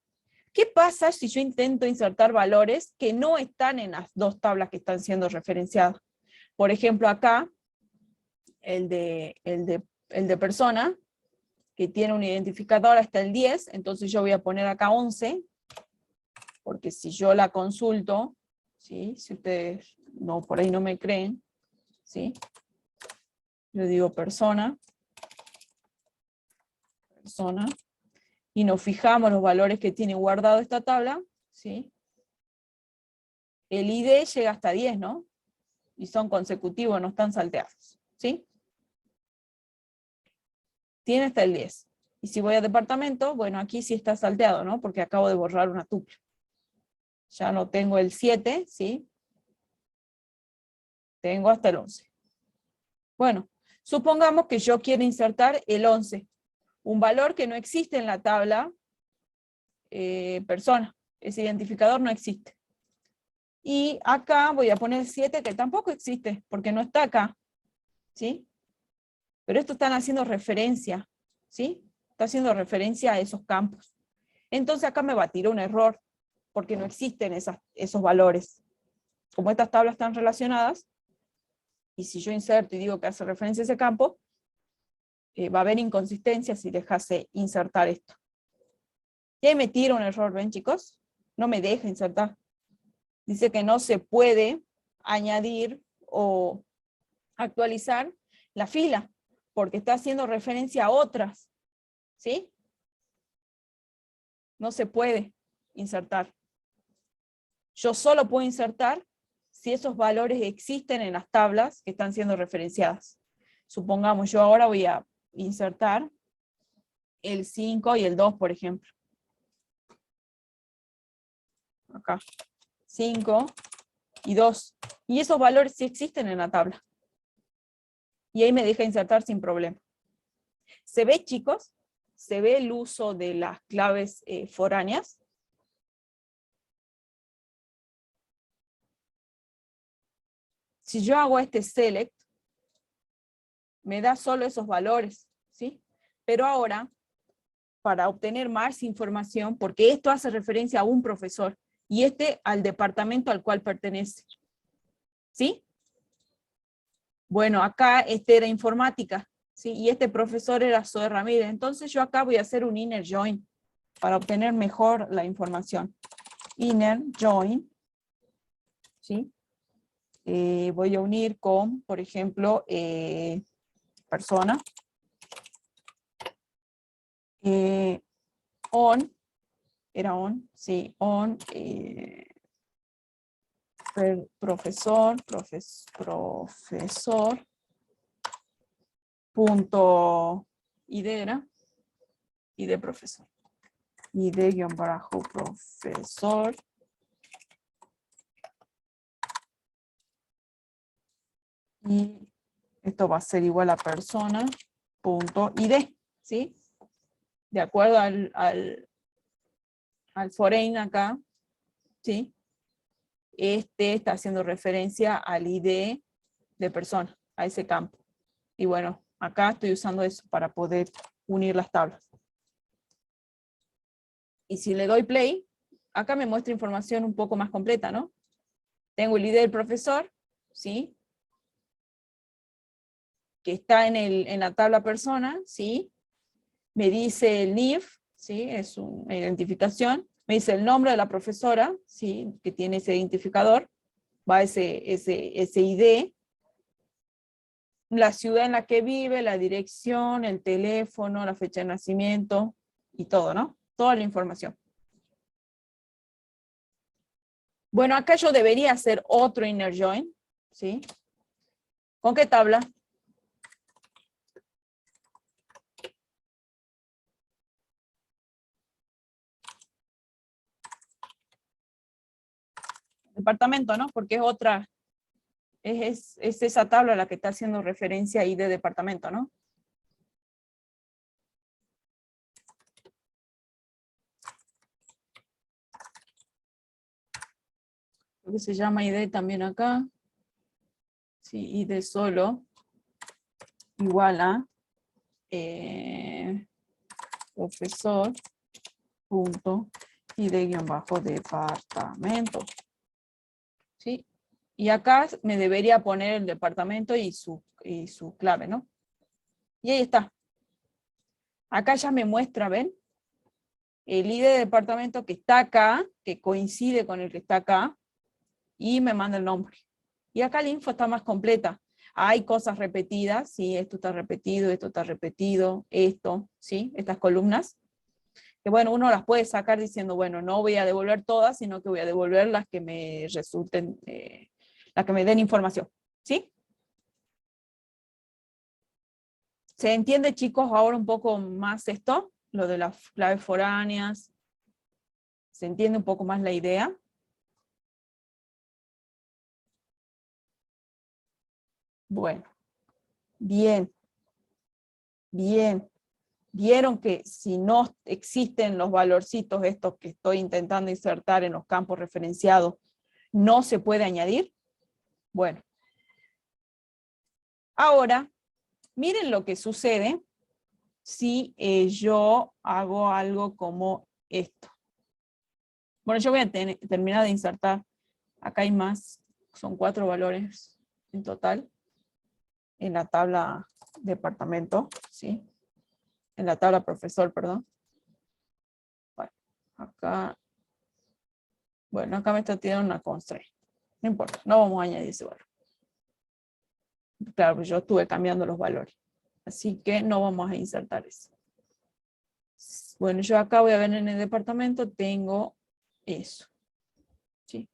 ¿qué pasa si yo intento insertar valores que no están en las dos tablas que están siendo referenciadas? Por ejemplo, acá, el de persona, que tiene un identificador hasta el 10, entonces yo voy a poner acá 11, porque si yo la consulto, ¿sí? Si ustedes no, por ahí no me creen, ¿sí? Yo digo persona, y nos fijamos los valores que tiene guardado esta tabla, ¿sí? El ID llega hasta 10, ¿no? Y son consecutivos, no están salteados, ¿sí? Tiene hasta el 10. Y si voy a departamento, bueno, aquí sí está salteado, ¿no? Porque acabo de borrar una tupla. Ya no tengo el 7, ¿sí? Tengo hasta el 11. Bueno, supongamos que yo quiero insertar el 11, un valor que no existe en la tabla persona. Ese identificador no existe. Y acá voy a poner 7, que tampoco existe, porque no está acá. ¿Sí? Pero esto están haciendo referencia. ¿Sí? Está haciendo referencia a esos campos. Entonces acá me va a tirar un error, porque no existen esos valores. Como estas tablas están relacionadas, y si yo inserto y digo que hace referencia a ese campo, va a haber inconsistencia si dejase insertar esto. Y ahí me tira un error, ¿ven, chicos? No me deja insertar. Dice que no se puede añadir o actualizar la fila, porque está haciendo referencia a otras. ¿Sí? No se puede insertar. Yo solo puedo insertar si esos valores existen en las tablas que están siendo referenciadas. Supongamos, yo ahora voy a insertar el 5 y el 2, por ejemplo. Acá. 5 y 2. Y esos valores sí existen en la tabla. Y ahí me deja insertar sin problema. ¿Se ve, chicos? ¿Se ve el uso de las claves foráneas? Si yo hago este select, me da solo esos valores, ¿sí? Pero ahora, para obtener más información, porque esto hace referencia a un profesor y este al departamento al cual pertenece. ¿Sí? Bueno, acá este era informática, ¿sí? Y este profesor era Zoe Ramírez. Entonces yo acá voy a hacer un inner join para obtener mejor la información. Inner join, ¿sí? Voy a unir con, por ejemplo, persona. On, era on, sí, on, profesor, punto id era, id profesor, id-profesor, y esto va a ser igual a persona, punto id, ¿sí? De acuerdo al foreign acá, ¿sí? Este está haciendo referencia al ID de persona, a ese campo. Y bueno, acá estoy usando eso para poder unir las tablas. Y si le doy play, acá me muestra información un poco más completa, ¿no? Tengo el ID del profesor, ¿sí? Que está en la tabla persona, ¿sí? Me dice el NIF, ¿sí? Es una identificación. Me dice el nombre de la profesora, ¿sí? Que tiene ese identificador. Va ese ID. La ciudad en la que vive, la dirección, el teléfono, la fecha de nacimiento y todo, ¿no? Toda la información. Bueno, acá yo debería hacer otro inner join, ¿sí? ¿Con qué tabla? Departamento, ¿no? Porque es otra, es esa tabla a la que está haciendo referencia ahí de departamento, ¿no? Lo que se llama ID también acá. Sí, ID solo igual a profesor punto ID-departamento. ¿Sí? Y acá me debería poner el departamento y su clave, ¿no? Y ahí está. Acá ya me muestra, ¿ven? El ID de departamento que está acá, que coincide con el que está acá, y me manda el nombre. Y acá la info está más completa. Hay cosas repetidas, sí, esto está repetido, esto, sí, estas columnas. Que bueno, uno las puede sacar diciendo, bueno, no voy a devolver todas, sino que voy a devolver las que me resulten, las que me den información, ¿sí? ¿Se entiende, chicos, ahora un poco más esto? Lo de las claves foráneas. ¿Se entiende un poco más la idea? Bueno, bien, bien. Vieron que si no existen los valorcitos estos que estoy intentando insertar en los campos referenciados, no se puede añadir. Bueno, ahora miren lo que sucede si yo hago algo como esto. Bueno, yo voy a terminar de insertar. Acá hay más, son 4 valores en total en la tabla departamento, ¿sí? En la tabla profesor, perdón. Bueno, acá me está tirando una constraint. No importa, no vamos a añadir ese valor. Claro, pues yo estuve cambiando los valores. Así que no vamos a insertar eso. Bueno, yo acá voy a ver en el departamento, tengo eso. ¿Sí?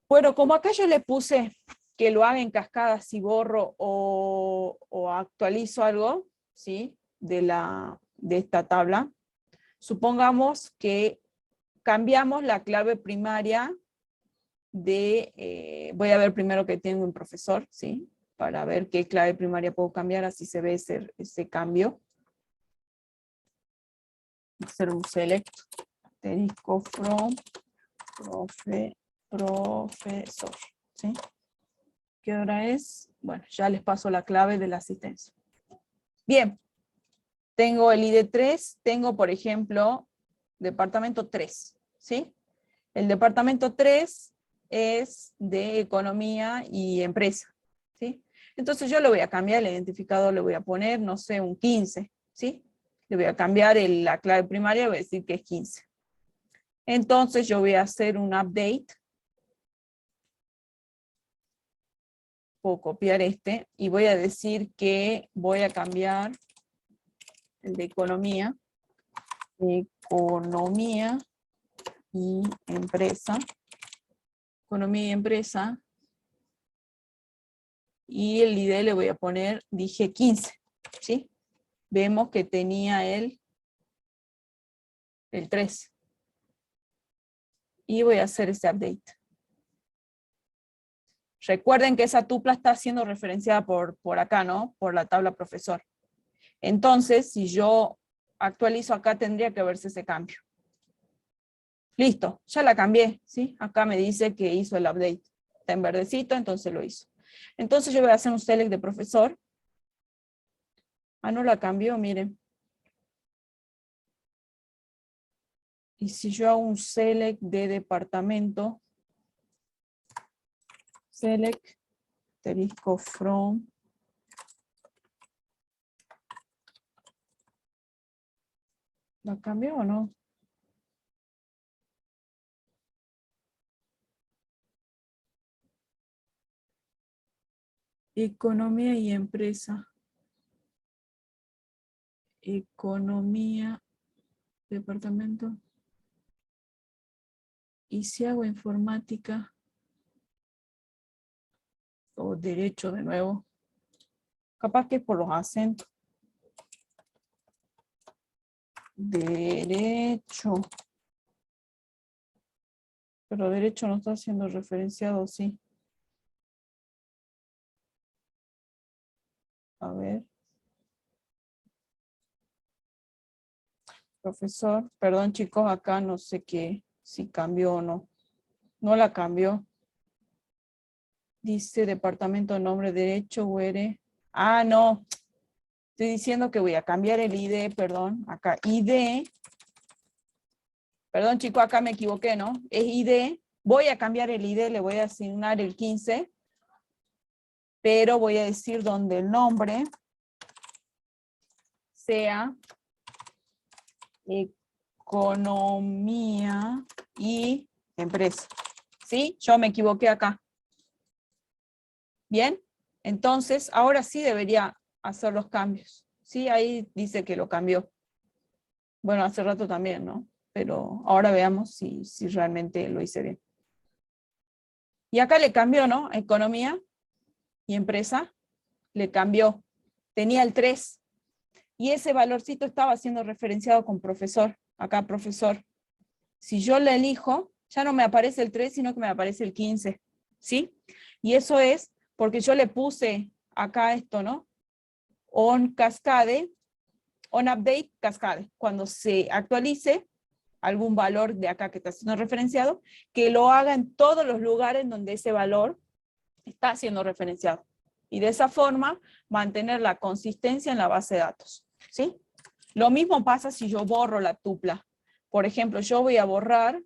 Bueno, como acá yo le puse que lo haga en cascada si borro o actualizo algo, ¿sí? De esta tabla, supongamos que cambiamos la clave primaria voy a ver primero que tengo un profesor, ¿sí? Para ver qué clave primaria puedo cambiar, así se ve ese cambio. Hacer un select, asterisco from, profesor, ¿sí? ¿Qué hora es? Bueno, ya les paso la clave de la asistencia. Bien, Tengo el ID 3, tengo, por ejemplo, departamento 3, ¿sí? El departamento 3 es de economía y empresa, ¿sí? Entonces yo le voy a cambiar el identificador, le voy a poner, no sé, un 15, ¿sí? Le voy a cambiar la clave primaria y voy a decir que es 15. Entonces yo voy a hacer un update. Puedo copiar este y voy a decir que voy a cambiar el de economía y empresa. Economía y empresa. Y el ID le voy a poner, dije 15, ¿sí? Vemos que tenía el 3. Y voy a hacer ese update. Recuerden que esa tupla está siendo referenciada por acá, ¿no? Por la tabla profesor. Entonces, si yo actualizo acá, tendría que verse ese cambio. Listo, ya la cambié, ¿sí? Acá me dice que hizo el update. Está en verdecito, entonces lo hizo. Entonces yo voy a hacer un select de profesor. Ah, no la cambió, miren. Y si yo hago un select de departamento, select, asterisco from, ¿la cambió o no? Economía y empresa. Economía, departamento. Y si hago informática o derecho de nuevo, capaz que es por los acentos. Derecho. Pero derecho no está siendo referenciado, sí. A ver. Profesor, perdón chicos, acá no sé qué, si cambió o no. No la cambió. Dice departamento nombre derecho, UR. Ah, no. Estoy diciendo que voy a cambiar el ID, perdón. Acá, ID. Perdón chicos, acá me equivoqué, ¿no? Es ID. Voy a cambiar el ID, le voy a asignar el 15. Pero voy a decir donde el nombre sea economía y empresa. ¿Sí? Yo me equivoqué acá. ¿Bien? Entonces, ahora sí debería hacer los cambios. Sí, ahí dice que lo cambió. Bueno, hace rato también, ¿no? Pero ahora veamos si realmente lo hice bien. Y acá le cambió, ¿no? Economía y empresa. Le cambió. Tenía el 3. Y ese valorcito estaba siendo referenciado con profesor. Acá, profesor. Si yo le elijo, ya no me aparece el 3, sino que me aparece el 15. ¿Sí? Y eso es porque yo le puse acá esto, ¿no? On cascade, on update cascade. Cuando se actualice algún valor de acá que está siendo referenciado, que lo haga en todos los lugares donde ese valor está siendo referenciado. Y de esa forma, mantener la consistencia en la base de datos. ¿Sí? Lo mismo pasa si yo borro la tupla. Por ejemplo, yo voy a borrar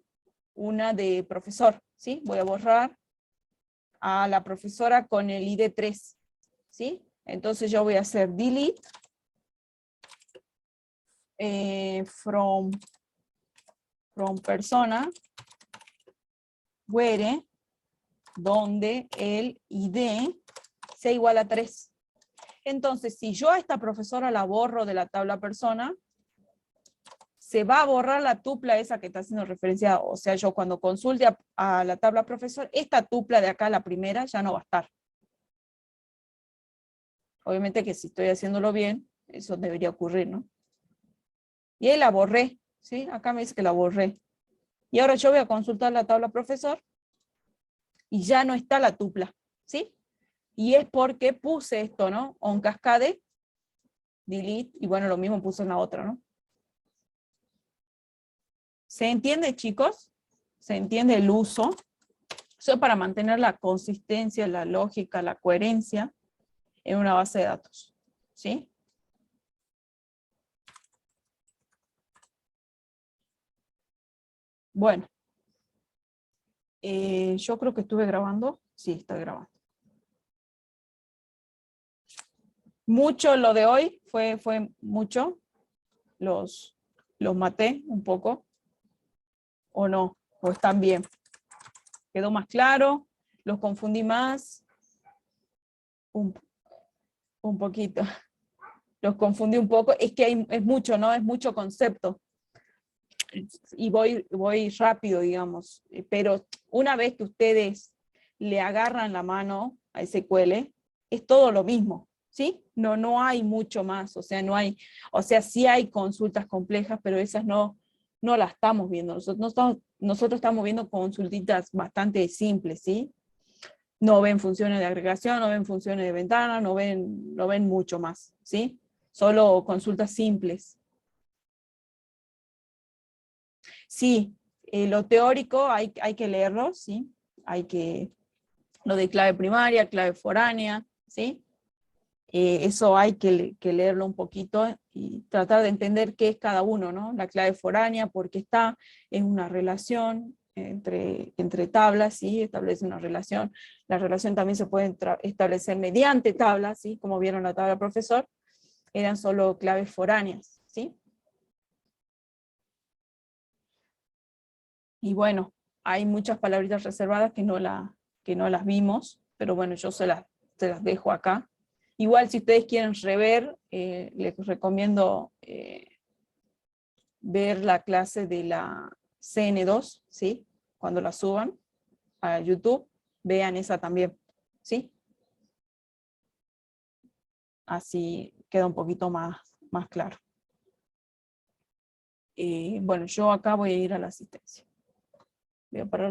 una de profesor. ¿Sí? Voy a borrar a la profesora con el ID 3. ¿Sí? Entonces yo voy a hacer delete from persona where donde el ID sea igual a 3. Entonces, si yo a esta profesora la borro de la tabla persona, se va a borrar la tupla esa que está siendo referenciada. O sea, yo cuando consulte a la tabla profesor, esta tupla de acá, la primera, ya no va a estar. Obviamente que si estoy haciéndolo bien, eso debería ocurrir, ¿no? Y ahí la borré, ¿sí? Acá me dice que la borré. Y ahora yo voy a consultar la tabla profesor y ya no está la tupla, ¿sí? Y es porque puse esto, ¿no? On cascade, delete, y bueno, lo mismo puse en la otra, ¿no? ¿Se entiende, chicos? ¿Se entiende el uso? Eso es para mantener la consistencia, la lógica, la coherencia en una base de datos, ¿sí? Bueno. Yo creo que estuve grabando. Sí, estoy grabando. Mucho lo de hoy, fue mucho. Los maté un poco. ¿O no? ¿O están bien? ¿Quedó más claro? ¿Los confundí más? Un poquito. Los confundí un poco. Es que es mucho, ¿no? Es mucho concepto. Y voy rápido, digamos. Pero una vez que ustedes le agarran la mano a SQL, es todo lo mismo, ¿sí? No hay mucho más, o sea, sí hay consultas complejas, pero esas no las estamos viendo. Nosotros estamos viendo consultitas bastante simples, ¿sí? No ven funciones de agregación, no ven funciones de ventana, no ven mucho más, ¿sí? Solo consultas simples. Sí, lo teórico hay que leerlo, ¿sí? Lo de clave primaria, clave foránea, ¿sí? Eso hay que leerlo un poquito y tratar de entender qué es cada uno, ¿no? La clave foránea, porque está en una relación entre tablas, ¿sí? Establece una relación. La relación también se puede establecer mediante tablas, ¿sí? Como vieron la tabla profesor, eran solo claves foráneas, ¿sí? Y bueno, hay muchas palabritas reservadas que no las vimos, pero bueno, yo se las dejo acá. Igual si ustedes quieren rever, les recomiendo ver la clase de la CN2, ¿sí? Cuando la suban a YouTube, vean esa también, ¿sí? Así queda un poquito más claro. Bueno, yo acá voy a ir a la asistencia. Voy a parar